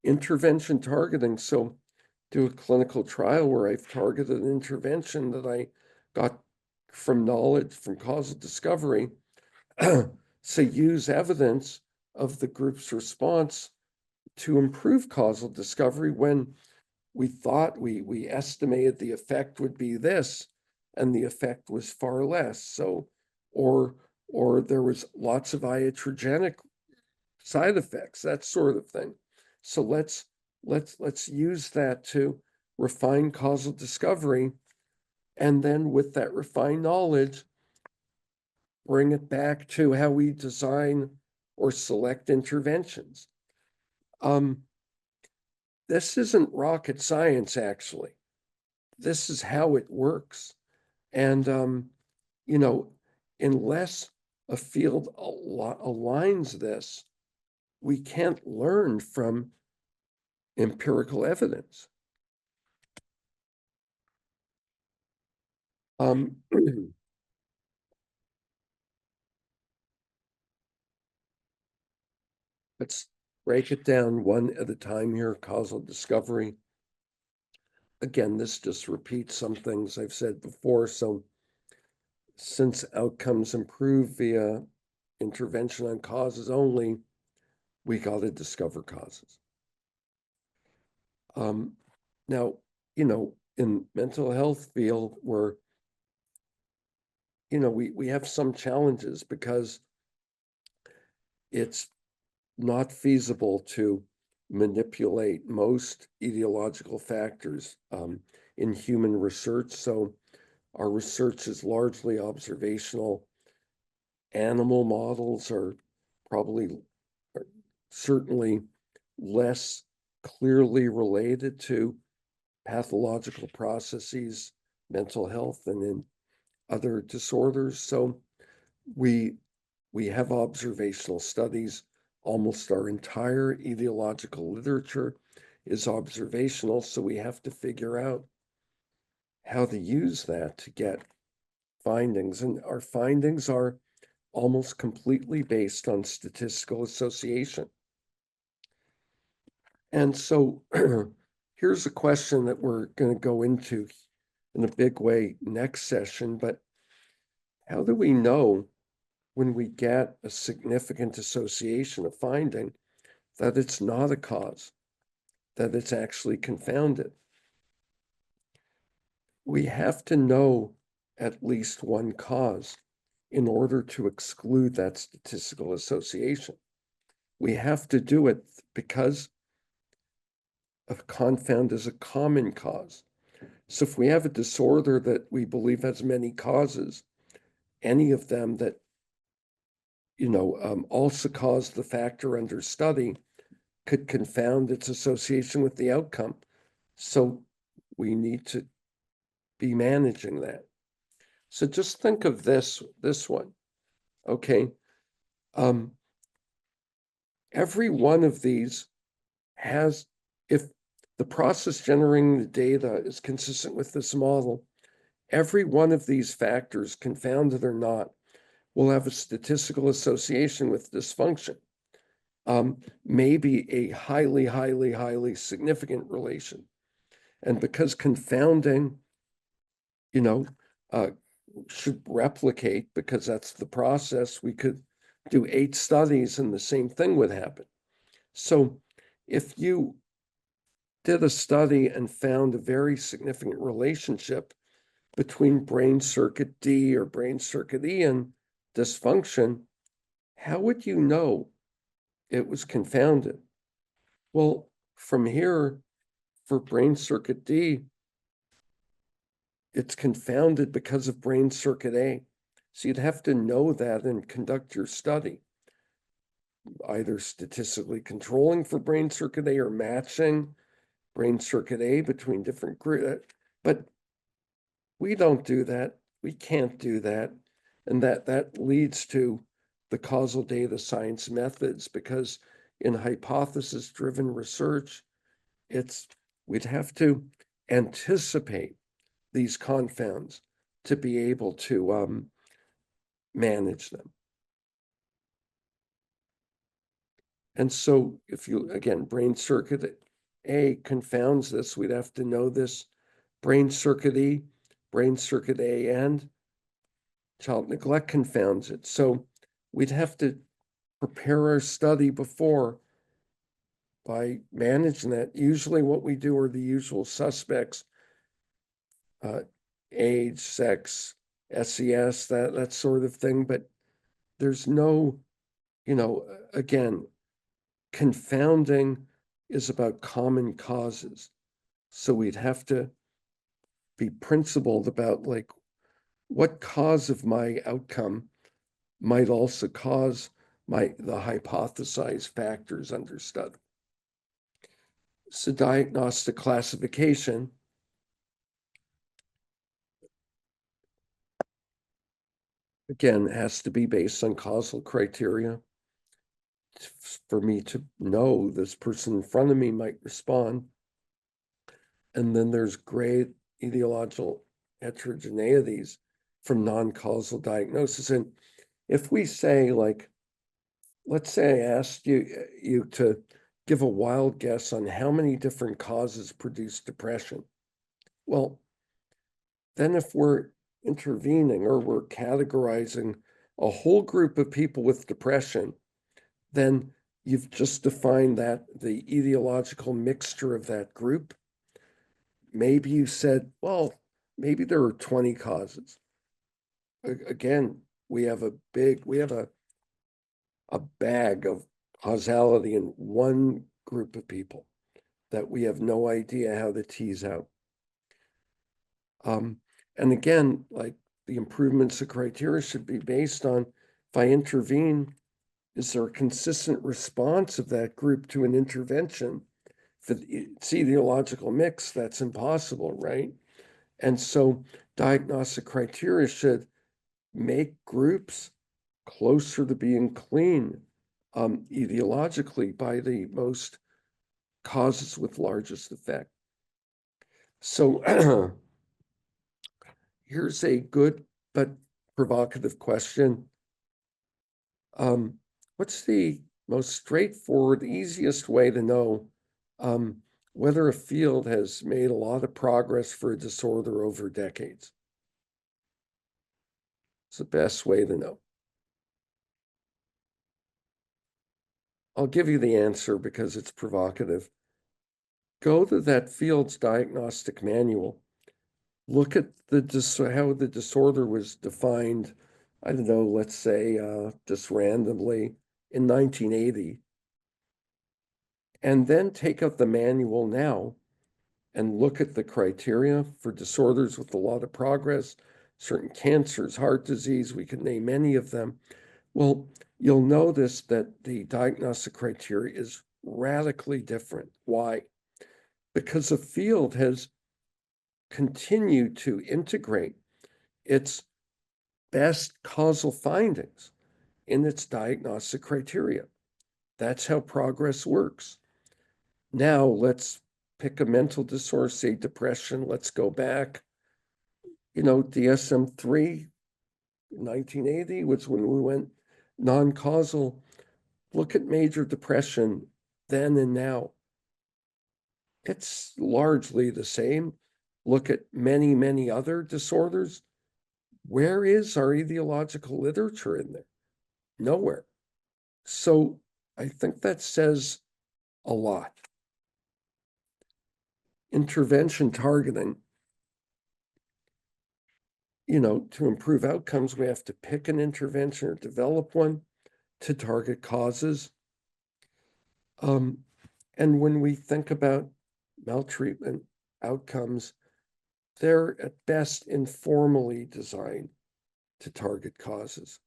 Intervention targeting. So do a clinical trial where I've targeted an intervention that I got from knowledge, from causal discovery. So use evidence of the group's response to improve causal discovery when we thought we estimated the effect would be this, and the effect was far less. So, or there was lots of iatrogenic side effects, that sort of thing. So let's use that to refine causal discovery, and then with that refined knowledge, bring it back to how we design or select interventions. This isn't rocket science, actually. This is how it works. And, unless a field aligns this, we can't learn from empirical evidence. let's break it down one at a time here. Causal discovery. Again, this just repeats some things I've said before. So since outcomes improve via intervention on causes only, we got to discover causes. Now, in mental health field, where, we have some challenges because it's not feasible to manipulate most etiological factors in human research. So our research is largely observational. Animal models are certainly less clearly related to pathological processes, mental health, and in other disorders. So we have observational studies. Almost our entire etiological literature is observational. So we have to figure out how to use that to get findings. And our findings are almost completely based on statistical association. And so here's a question that we're going to go into in a big way next session, but how do we know when we get a significant association of finding that it's not a cause, that it's actually confounded? We have to know at least one cause in order to exclude that statistical association. We have to do it because a confound is a common cause. So if we have a disorder that we believe has many causes, any of them that also cause the factor under study could confound its association with the outcome. So we need to be managing that. So just think of this one, okay? Every one of these has, if the process generating the data is consistent with this model, every one of these factors, confounded or not, will have a statistical association with dysfunction. Maybe a highly, highly, highly significant relation. And because confounding, should replicate, because that's the process, we could do 8 studies and the same thing would happen. So if you did a study and found a very significant relationship between brain circuit D or brain circuit E and dysfunction, how would you know it was confounded? Well, from here, for brain circuit D, it's confounded because of brain circuit A. So you'd have to know that and conduct your study, either statistically controlling for brain circuit A or matching brain circuit A between different groups. But we don't do that. We can't do that. And that leads to the causal data science methods, because in hypothesis-driven research, we'd have to anticipate these confounds to be able to manage them. And so if you, again, brain circuit A confounds this, we'd have to know this. Brain circuit E, brain circuit A, and child neglect confounds it. So we'd have to prepare our study before by managing that. Usually what we do are the usual suspects, age, sex, SES, that sort of thing, but there's no, again, confounding is about common causes. So we'd have to be principled about, like, what cause of my outcome might also cause the hypothesized factors under study. So diagnostic classification, again, has to be based on causal criteria. For me to know this person in front of me might respond. And then there's great etiological heterogeneities from non-causal diagnosis. And if we say, like, let's say I asked you to give a wild guess on how many different causes produce depression. Well, then if we're intervening or we're categorizing a whole group of people with depression, then you've just defined that the etiological mixture of that group. Maybe you said, well, maybe there are 20 causes. Again, we have a bag of causality in one group of people that we have no idea how to tease out. And again, like the improvements of criteria should be based on, if I intervene, is there a consistent response of that group to an intervention? If it's etiological mix, that's impossible, right? And so diagnostic criteria should make groups closer to being clean etiologically by the most causes with largest effect. So here's a good but provocative question. What's the most straightforward, easiest way to know whether a field has made a lot of progress for a disorder over decades? It's the best way to know. I'll give you the answer because it's provocative. Go to that field's diagnostic manual. Look at how the disorder was defined, I don't know, let's say just randomly in 1980. And then take out the manual now and look at the criteria for disorders with a lot of progress, certain cancers, heart disease, we could name any of them. Well, you'll notice that the diagnostic criteria is radically different. Why? Because the field has continued to integrate its best causal findings in its diagnostic criteria. That's how progress works. Now let's pick a mental disorder, say depression. Let's go back. DSM-3, 1980 was when we went non-causal. Look at major depression then and now. It's largely the same. Look at many, many other disorders. Where is our etiological literature in there? Nowhere. So I think that says a lot. Intervention targeting. To improve outcomes, we have to pick an intervention or develop one to target causes. And when we think about maltreatment outcomes, they're at best informally designed to target causes.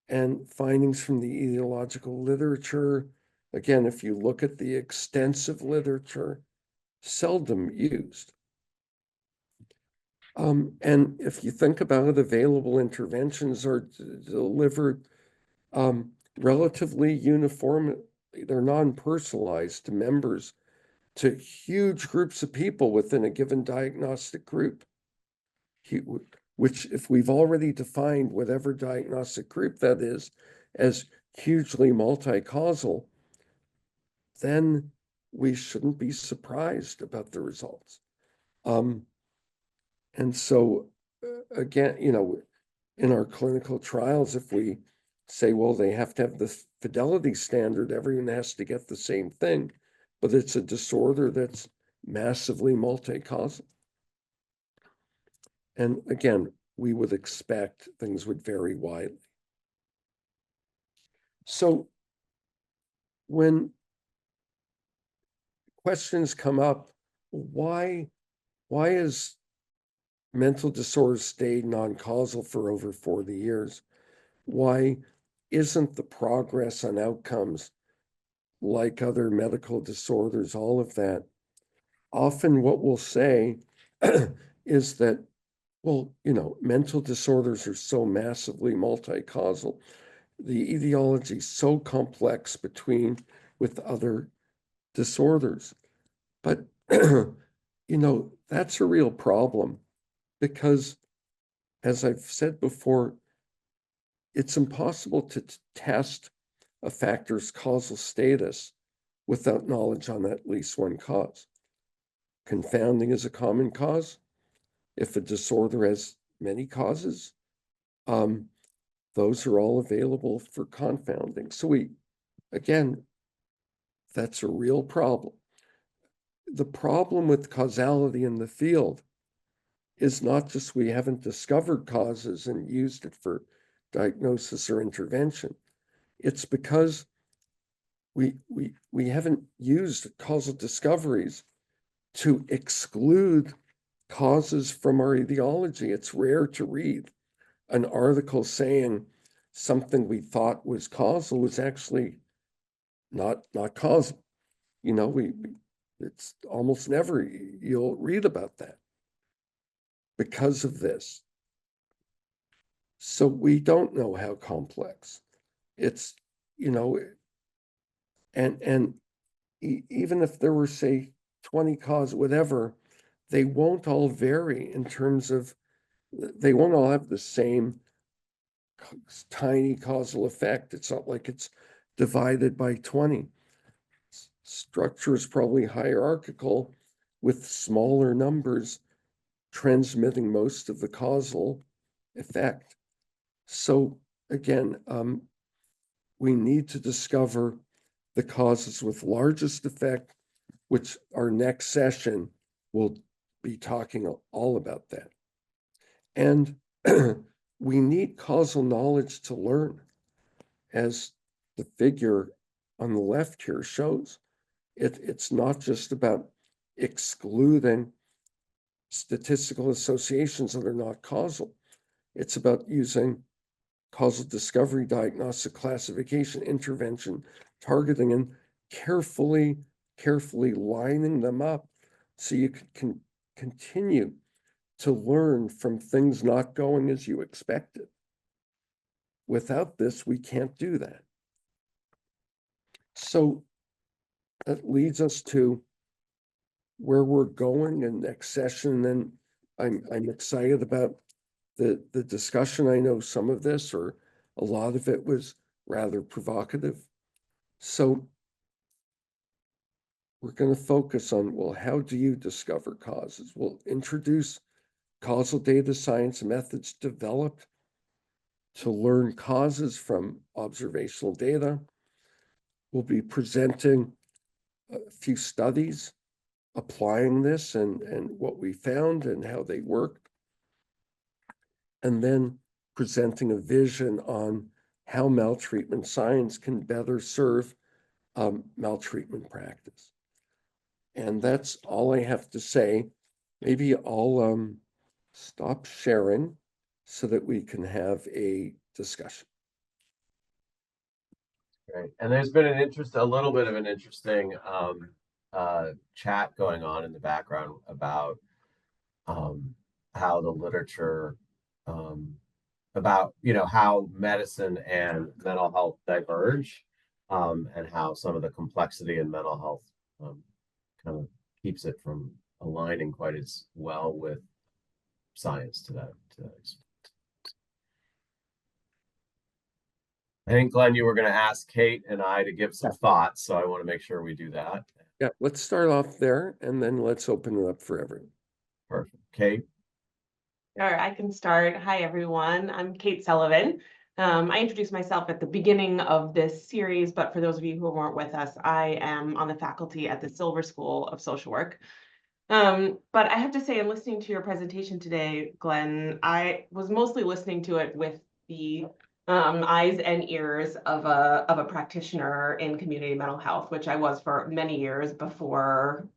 And findings from the etiological literature, again, if you look at the extensive literature, seldom used. And if you think about it, available interventions are delivered relatively uniformly. They're non-personalized to members, to huge groups of people within a given diagnostic group, which if we've already defined whatever diagnostic group that is as hugely multi-causal, then we shouldn't be surprised about the results. And so again, in our clinical trials, if we say, well, they have to have the fidelity standard, everyone has to get the same thing, but it's a disorder that's massively multi-causal. And again, we would expect things would vary widely. So when questions come up, why is mental disorders stayed non-causal for over 40 years? Why isn't the progress on outcomes like other medical disorders, all of that? Often what we'll say is that, well, mental disorders are so massively multi-causal. The etiology is so complex with other disorders. But, that's a real problem because, as I've said before, it's impossible to test a factor's causal status without knowledge on at least one cause. Confounding is a common cause. If a disorder has many causes, those are all available for confounding. So again, that's a real problem. The problem with causality in the field is not just we haven't discovered causes and used it for diagnosis or intervention. It's because we haven't used causal discoveries to exclude causes from our etiology. It's rare to read an article saying something we thought was causal was actually not causal. You know, it's almost never you'll read about that because of this. So we don't know how complex it's, you know, and even if there were, say, 20 causes, whatever, they won't all vary in terms of, they won't all have the same tiny causal effect. It's not like it's divided by 20. Structure is probably hierarchical with smaller numbers transmitting most of the causal effect. So again, we need to discover the causes with largest effect, which our next session will be talking all about that. And we need causal knowledge to learn, as the figure on the left here shows. It's not just about excluding statistical associations that are not causal. It's about using causal discovery, diagnostic classification, intervention, targeting, and carefully lining them up so you can continue to learn from things not going as you expected. Without this, we can't do that. So that leads us to where we're going in next session. And I'm excited about the discussion. I know some of this, or a lot of it, was rather provocative. So we're going to focus on, well, how do you discover causes? We'll introduce causal data science methods developed to learn causes from observational data. We'll be presenting a few studies applying this and what we found and how they work. And then presenting a vision on how maltreatment science can better serve maltreatment practice. And that's all I have to say. Maybe I'll stop sharing so that we can have a discussion. Great. And there's been a little bit of an interesting chat going on in the background about how the literature about, you know, how medicine and mental health diverge, and how some of the complexity in mental health kind of keeps it from aligning quite as well with science to that extent. I think, Glenn, you were going to ask Kate and I to give some thoughts, so I want to make sure we do that. Yeah, let's start off there, and then let's open it up for everyone. Perfect. Kate? Sure, I can start. Hi, everyone. I'm Kate Sullivan. I introduced myself at the beginning of this series, but for those of you who weren't with us, I am on the faculty at the McSilver School of Social Work. But I have to say, in listening to your presentation today, Glenn, I was mostly listening to it with the eyes and ears of a practitioner in community mental health, which I was for many years before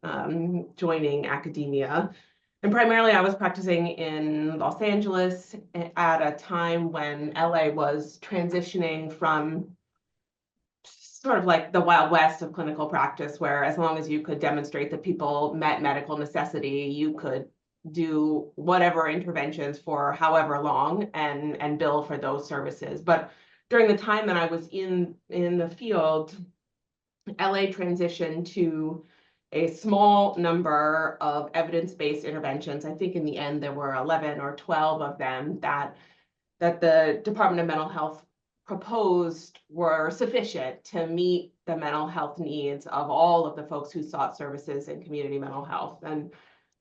joining academia. And primarily I was practicing in Los Angeles at a time when LA was transitioning from sort of like the Wild West of clinical practice, where as long as you could demonstrate that people met medical necessity, you could do whatever interventions for however long and bill for those services. But during the time that I was in the field, LA transitioned to a small number of evidence-based interventions. I think in the end there were 11 or 12 of them that the Department of Mental Health proposed were sufficient to meet the mental health needs of all of the folks who sought services in community mental health. And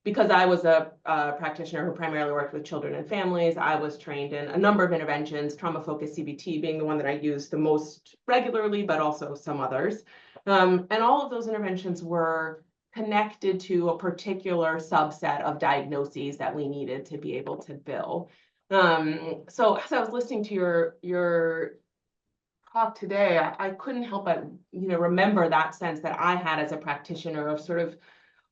because I was a practitioner who primarily worked with children and families, I was trained in a number of interventions, trauma-focused CBT being the one that I used the most regularly, but also some others. And all of those interventions were connected to a particular subset of diagnoses that we needed to be able to bill. So as I was listening to your talk today, I couldn't help but remember that sense that I had as a practitioner of sort of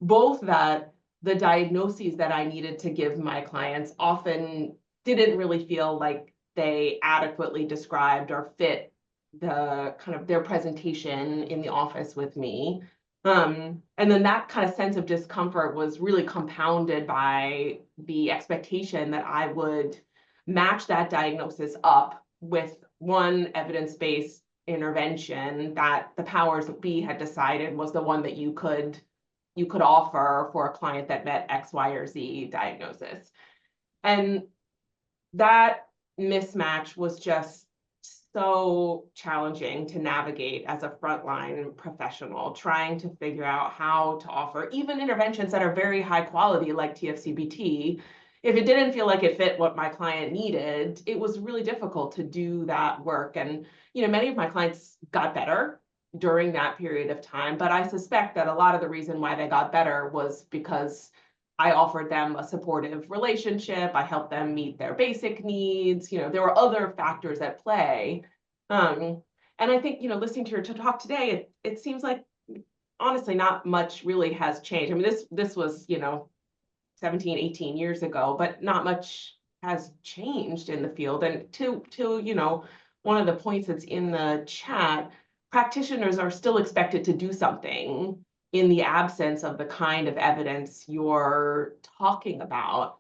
both that the diagnoses that I needed to give my clients often didn't really feel like they adequately described or fit the kind of their presentation in the office with me. And then that kind of sense of discomfort was really compounded by the expectation that I would match that diagnosis up with one evidence-based intervention that the powers that be had decided was the one that you could offer for a client that met X, Y, or Z diagnosis. And that mismatch was just so challenging to navigate as a frontline professional, trying to figure out how to offer even interventions that are very high quality, like TFCBT. If it didn't feel like it fit what my client needed, it was really difficult to do that work. And many of my clients got better during that period of time, but I suspect that a lot of the reason why they got better was because I offered them a supportive relationship. I helped them meet their basic needs. There were other factors at play. And I think, listening to your talk today, it seems like, honestly, not much really has changed. I mean, this was, 17, 18 years ago, but not much has changed in the field. And to one of the points that's in the chat, practitioners are still expected to do something in the absence of the kind of evidence you're talking about.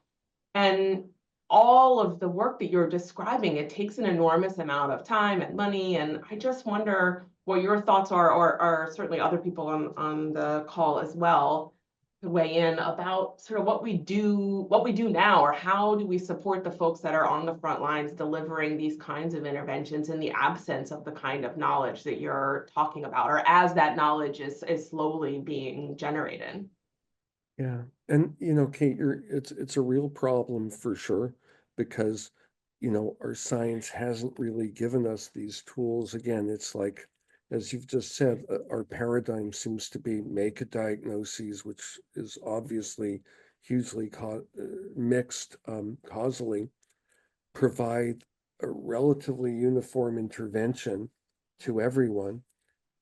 And all of the work that you're describing, it takes an enormous amount of time and money. And I just wonder what your thoughts are, or certainly other people on the call as well, to weigh in about sort of what we do now, or how do we support the folks that are on the front lines delivering these kinds of interventions in the absence of the kind of knowledge that you're talking about, or as that knowledge is slowly being generated. Yeah. And, Kate, it's a real problem for sure, because, our science hasn't really given us these tools. Again, it's like, as you've just said, our paradigm seems to be make a diagnosis, which is obviously hugely mixed causally, provide a relatively uniform intervention to everyone.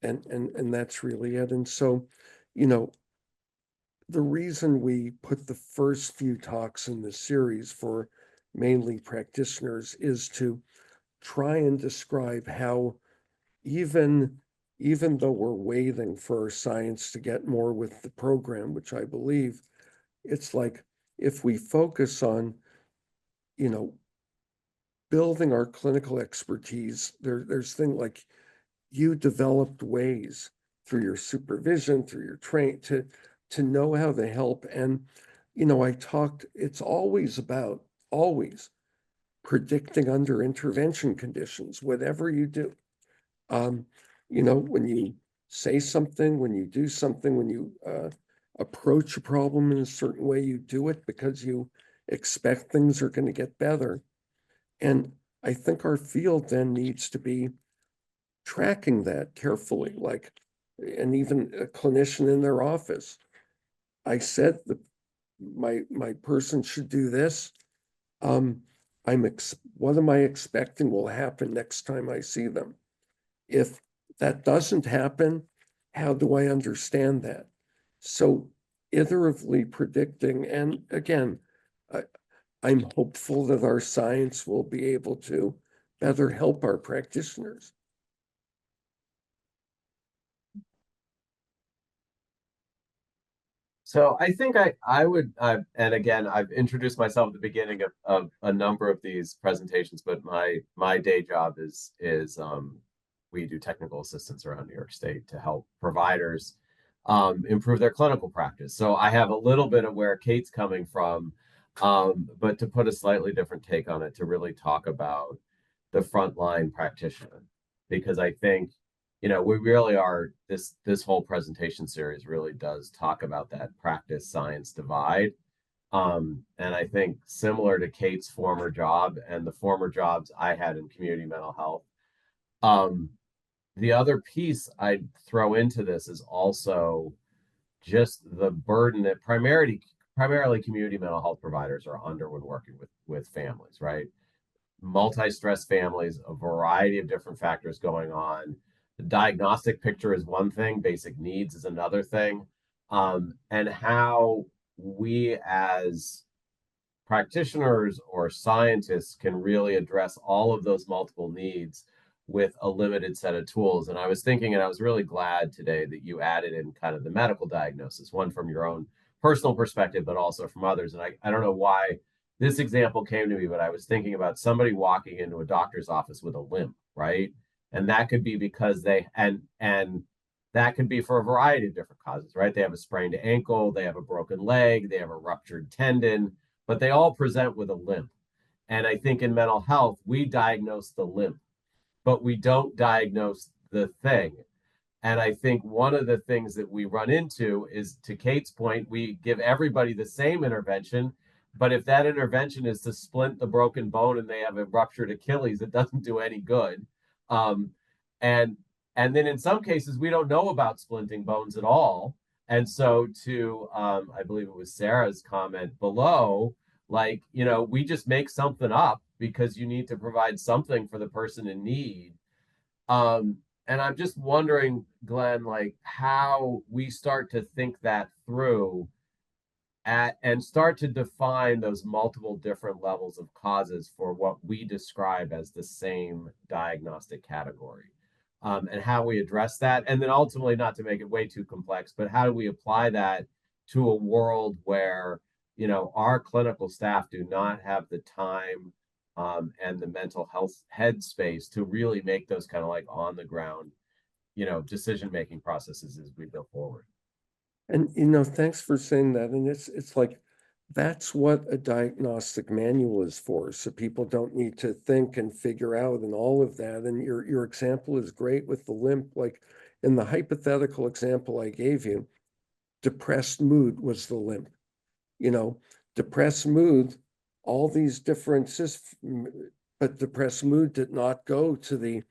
And that's really it. And so, the reason we put the first few talks in the series for mainly practitioners is to try and describe how even though we're waiting for science to get more with the program, which I believe, it's like if we focus on, building our clinical expertise, there's things like you developed ways through your supervision, through your train to know how to help. And, it's always about predicting under intervention conditions, whatever you do. When you say something, when you do something, when you approach a problem in a certain way, you do it because you expect things are going to get better. And I think our field then needs to be tracking that carefully, and even a clinician in their office. I said that my person should do this. What am I expecting will happen next time I see them? If that doesn't happen, how do I understand that? So iteratively predicting, and again, I'm hopeful that our science will be able to better help our practitioners. So I think I would, and again, I've introduced myself at the beginning of a number of these presentations, but my day job is we do technical assistance around New York State to help providers improve their clinical practice. So I have a little bit of where Kate's coming from, but to put a slightly different take on it, to really talk about the frontline practitioner, because I think, you know, we really are, this whole presentation series really does talk about that practice science divide. And I think similar to Kate's former job and the former jobs I had in community mental health, the other piece I'd throw into this is also just the burden that primarily community mental health providers are under when working with families, right? Multi-stress families, a variety of different factors going on. The diagnostic picture is one thing, basic needs is another thing. And how we as practitioners or scientists can really address all of those multiple needs with a limited set of tools. And I was thinking, and I was really glad today that you added in kind of the medical diagnosis, one from your own personal perspective, but also from others. And I don't know why this example came to me, but I was thinking about somebody walking into a doctor's office with a limp, right? And that could be because and that could be for a variety of different causes, right? They have a sprained ankle, they have a broken leg, they have a ruptured tendon, but they all present with a limp. And I think in mental health, we diagnose the limp, but we don't diagnose the thing. And I think one of the things that we run into is, to Kate's point, we give everybody the same intervention, but if that intervention is to splint the broken bone and they have a ruptured Achilles, it doesn't do any good. And and then in some cases, we don't know about splinting bones at all. And so to, I believe it was Sarah's comment below, like, you know, we just make something up because you need to provide something for the person in need. And I'm just wondering, Glenn, like how we start to think that through and start to define those multiple different levels of causes for what we describe as the same diagnostic category. And how we address that. And then ultimately, not to make it way too complex, but how do we apply that to a world where, you know, our clinical staff do not have the time and the mental health headspace to really make those kind of like on the ground, you know, decision-making processes as we go forward. And, you know, thanks for saying that. And it's like, that's what a diagnostic manual is for. So people don't need to think and figure out and all of that. And your example is great with the limp. Like in the hypothetical example I gave you, depressed mood was the limp. You know, depressed mood, all these differences, but depressed mood did not go to the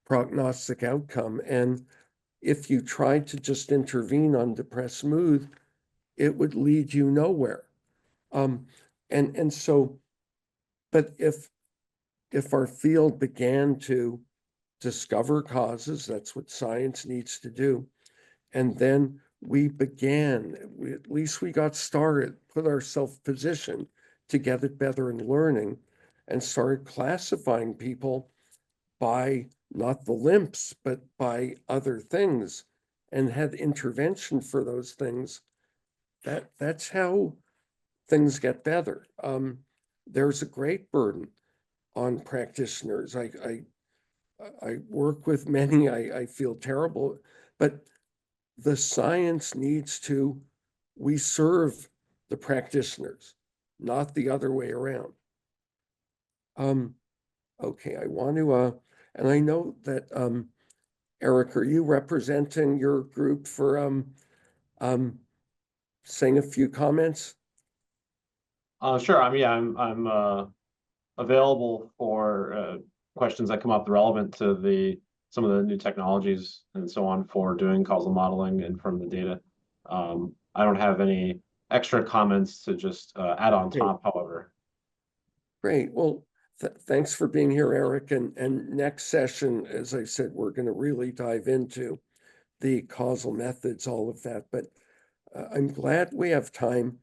prognostic outcome. And if you tried to just intervene on depressed mood, it would lead you nowhere. And so, but if our field began to discover causes, that's what science needs to do, and then at least we got started, put ourselves positioned to get it better in learning, and started classifying people by not the limps, but by other things, and had intervention for those things. That's how things get better. There's a great burden on practitioners. I work with many, I feel terrible, but the science needs to, we serve the practitioners, not the other way around. Okay, I want to, and I know that, Eric, are you representing your group for saying a few comments? Sure. I'm available for questions that come up relevant to some of the new technologies and so on for doing causal modeling and from the data. I don't have any extra comments to just add on top, however. Great. Well, thanks for being here, Eric. And next session, as I said, we're going to really dive into the causal methods, all of that. But I'm glad we have time.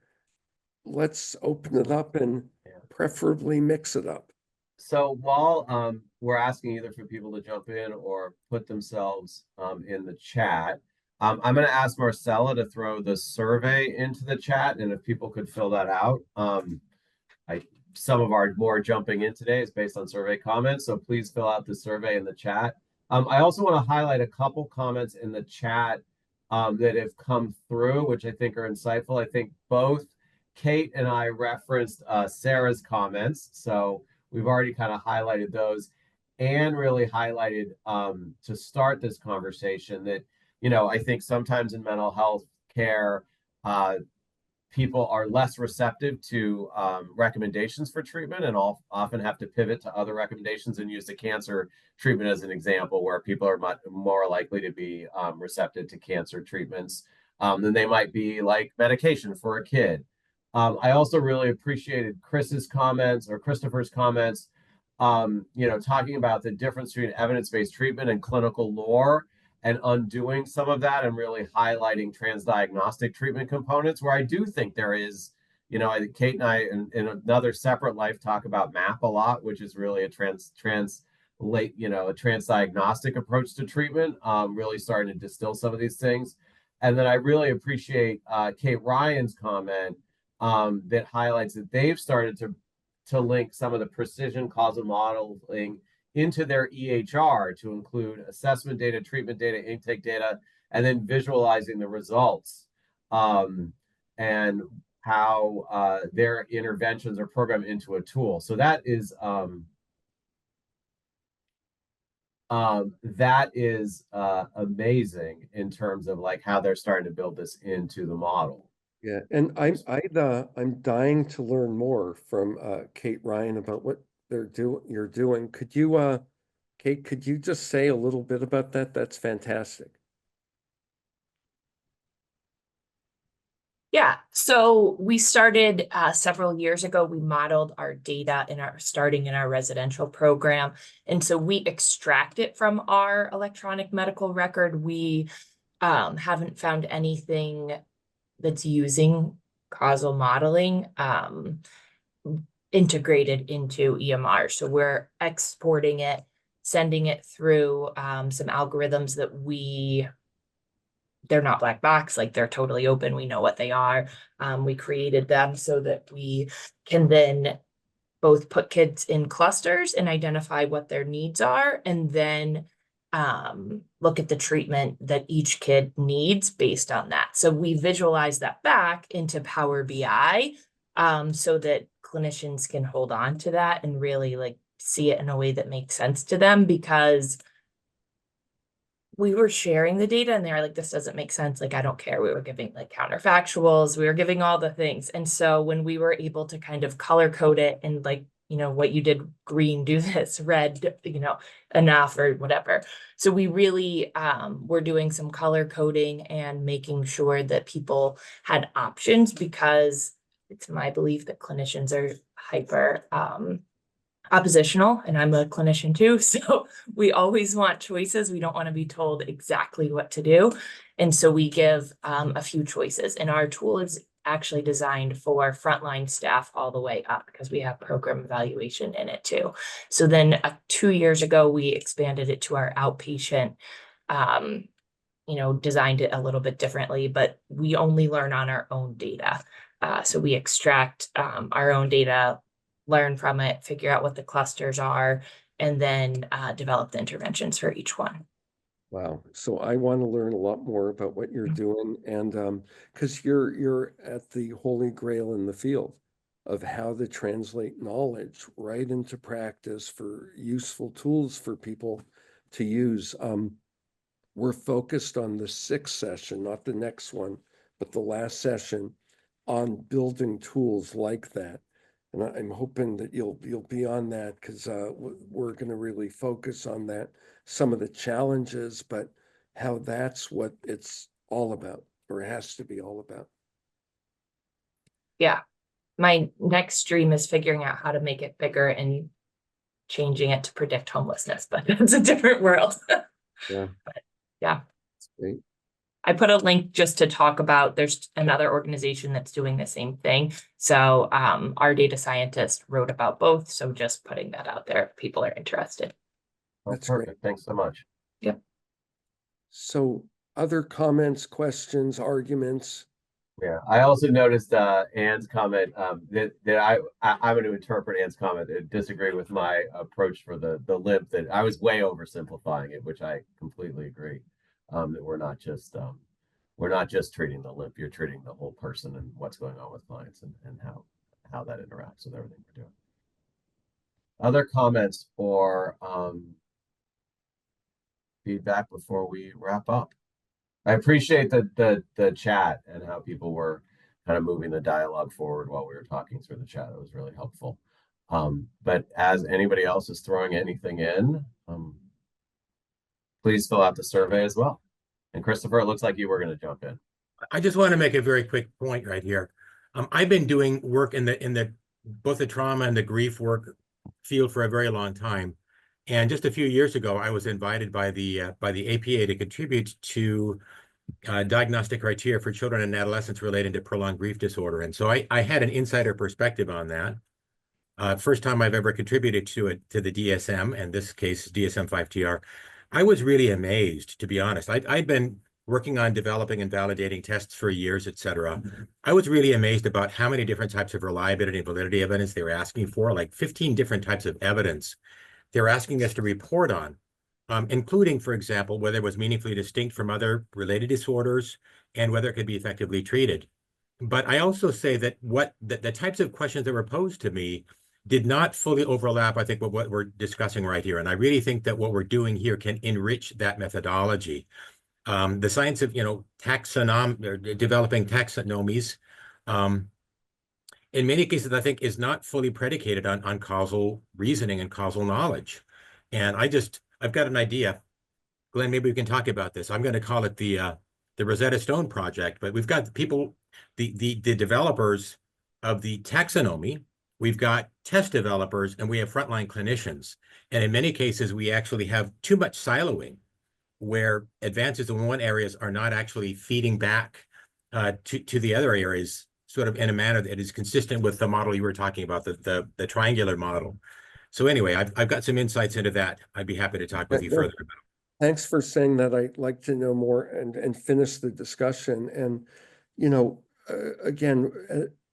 Let's open it up and preferably mix it up. So while we're asking either for people to jump in or put themselves in the chat, I'm going to ask Marcella to throw the survey into the chat, and if people could fill that out. Some of our more jumping in today is based on survey comments, so please fill out the survey in the chat. I also want to highlight a couple comments in the chat that have come through, which I think are insightful. I think both Kate and I referenced Sarah's comments, so we've already kind of highlighted those. Anne really highlighted to start this conversation that, you know, I think sometimes in mental health care, people are less receptive to recommendations for treatment and often have to pivot to other recommendations and use the cancer treatment as an example, where people are much more likely to be receptive to cancer treatments than they might be like medication for a kid. I also really appreciated Christopher's comments, you know, talking about the difference between evidence-based treatment and clinical lore, and undoing some of that and really highlighting transdiagnostic treatment components, where I do think there is, you know, I think Kate and I in another separate life talk about MAP a lot, which is really a a transdiagnostic approach to treatment, really starting to distill some of these things. And then I really appreciate Kate Ryan's comment that highlights that they've started to link some of the precision causal modeling into their EHR to include assessment data, treatment data, intake data, and then visualizing the results, and how their interventions are programmed into a tool. So that is amazing in terms of like how they're starting to build this into the model. Yeah, and I'm dying to learn more from Kate Ryan about what you're doing. Could you Kate, could you just say a little bit about that? That's fantastic. Yeah, so we started several years ago. We modeled our data starting in our residential program. And so we extract it from our electronic medical record. We haven't found anything that's using causal modeling integrated into EMR. So we're exporting it, sending it through some algorithms that they're not black box, like they're totally open. We know what they are. We created them so that we can then both put kids in clusters and identify what their needs are, and then look at the treatment that each kid needs based on that. So we visualize that back into Power BI so that clinicians can hold on to that and really like see it in a way that makes sense to them, because we were sharing the data and they were like, this doesn't make sense. Like, I don't care. We were giving like counterfactuals. We were giving all the things. And so when we were able to kind of color code it and like, you know, what you did green, do this, red, you know, enough or whatever. So we really were doing some color coding and making sure that people had options, because it's my belief that clinicians are hyper oppositional, and I'm a clinician too. So we always want choices. We don't want to be told exactly what to do. And so we give a few choices, and our tool is actually designed for frontline staff all the way up, because we have program evaluation in it too. So then 2 years ago, we expanded it to our outpatient, you know, designed it a little bit differently, but we only learn on our own data. So we extract our own data, learn from it, figure out what the clusters are, and then develop the interventions for each one. Wow. So I want to learn a lot more about what you're doing, and because you're at the holy grail in the field of how to translate knowledge right into practice for useful tools for people to use. We're focused on the 6th session, not the next one, but the last session, on building tools like that. And I'm hoping that you'll be on that, because we're going to really focus on that, some of the challenges, but how that's what it's all about, or has to be all about. Yeah. My next dream is figuring out how to make it bigger and changing it to predict homelessness, but that's a different world. Yeah. But yeah. That's great. I put a link just to talk about, there's another organization that's doing the same thing. So our data scientist wrote about both. So just putting that out there if people are interested. That's perfect. great. Thanks so much. Yep. So other comments, questions, arguments? Yeah, I also noticed Anne's comment that I'm going to interpret Anne's comment that disagree with my approach for the limp, that I was way oversimplifying it, which I completely agree. That we're not just treating the limp, you're treating the whole person and what's going on with clients, and how that interacts with everything we're Other comments or feedback before we wrap up? I appreciate the chat and how people were kind of moving the dialogue forward while we were talking through the chat. It was really helpful. But as anybody else is throwing anything in, please fill out the survey as well. And Christopher, it looks like you were going to jump in. I just want to make a very quick point right here. I've been doing work in the both the trauma and the grief work field for a very long time. And just a few years ago, I was invited by the APA to contribute to diagnostic criteria for children and adolescents related to prolonged grief disorder. And so I had an insider perspective on that. First time I've ever contributed to the DSM, in this case, DSM-5-TR. I was really amazed, to be honest. I'd been working on developing and validating tests for years, et cetera. I was really amazed about how many different types of reliability and validity evidence they were asking for, like 15 different types of evidence they're asking us to report on, including, for example, whether it was meaningfully distinct from other related disorders and whether it could be effectively treated. But I also say that the types of questions that were posed to me did not fully overlap, I think, with what we're discussing right here. And I really think that what we're doing here can enrich that methodology. The science of, developing taxonomies, in many cases, I think is not fully predicated on causal reasoning and causal knowledge. And I've got an idea. Glenn, maybe we can talk about this. I'm going to call it the Rosetta Stone project, but we've got the people, the developers of the taxonomy, we've got test developers, and we have frontline clinicians. And in many cases, we actually have too much siloing, where advances in one areas are not actually feeding back to the other areas, sort of in a manner that is consistent with the model you were talking about, the triangular model. So anyway, I've got some insights into that. I'd be happy to talk with you further about. Thanks for saying that. I'd like to know more and finish the discussion. And, again,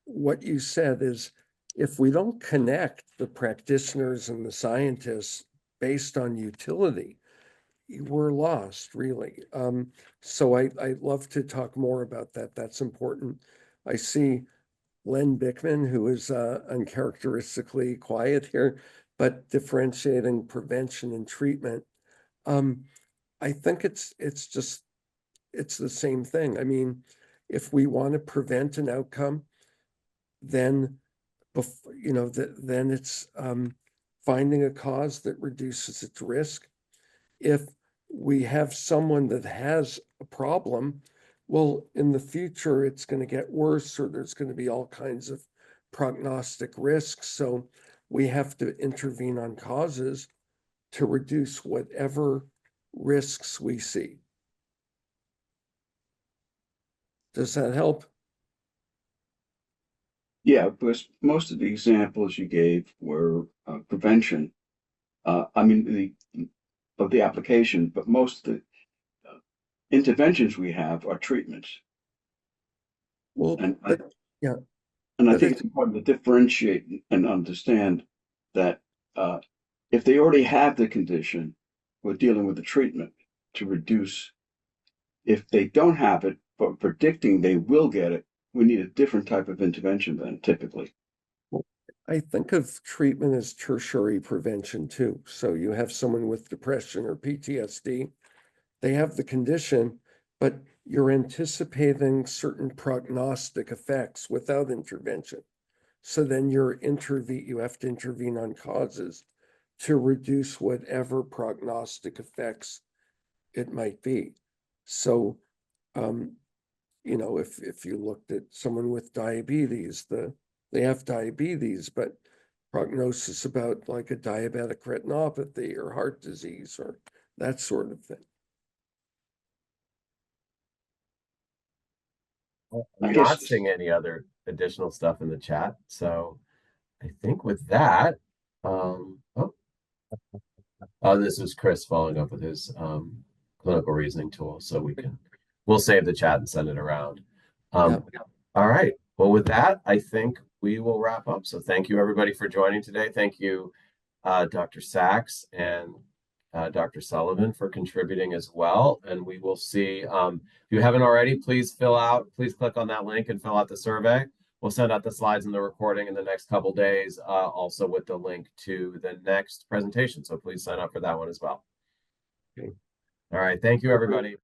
what you said is, if we don't connect the practitioners and the scientists based on utility, we're lost, really. So I'd love to talk more about that. That's important. I see Len Bickman, who is uncharacteristically quiet here, but differentiating prevention and treatment. I think it's the same thing. I mean, if we want to prevent an outcome, then then it's finding a cause that reduces its risk. If we have someone that has a problem, well, in the future, it's going to get worse, or there's going to be all kinds of prognostic risks. So we have to intervene on causes to reduce whatever risks we see. Does that help? Yeah, because most of the examples you gave were prevention. I mean, of the application, but most of the interventions we have are treatments. Well, yeah. And I think it's important to differentiate and understand that if they already have the condition, we're dealing with the treatment to reduce. If they don't have it, but predicting they will get it, we need a different type of intervention then, typically. I think of treatment as tertiary prevention too. So you have someone with depression or PTSD, they have the condition, but you're anticipating certain prognostic effects without intervention. So then you have to intervene on causes to reduce whatever prognostic effects it might be. So, if you looked at someone with diabetes, they have diabetes, but prognosis about like a diabetic retinopathy or heart disease or that sort of thing. I'm not seeing any other additional stuff in the chat. So I think with that, this is Chris following up with his clinical reasoning tool. So we'll save the chat and send it around. All right. Well, with that, I think we will wrap up. So thank you everybody for joining today. Thank you, Dr. Sachs and Dr. Sullivan for contributing as well. And we will see, if you haven't already, please click on that link and fill out the survey. we'll send out the slides and the recording in the next couple days, also with the link to the next presentation. So please sign up for that one as well. Okay. All right. Thank you, everybody.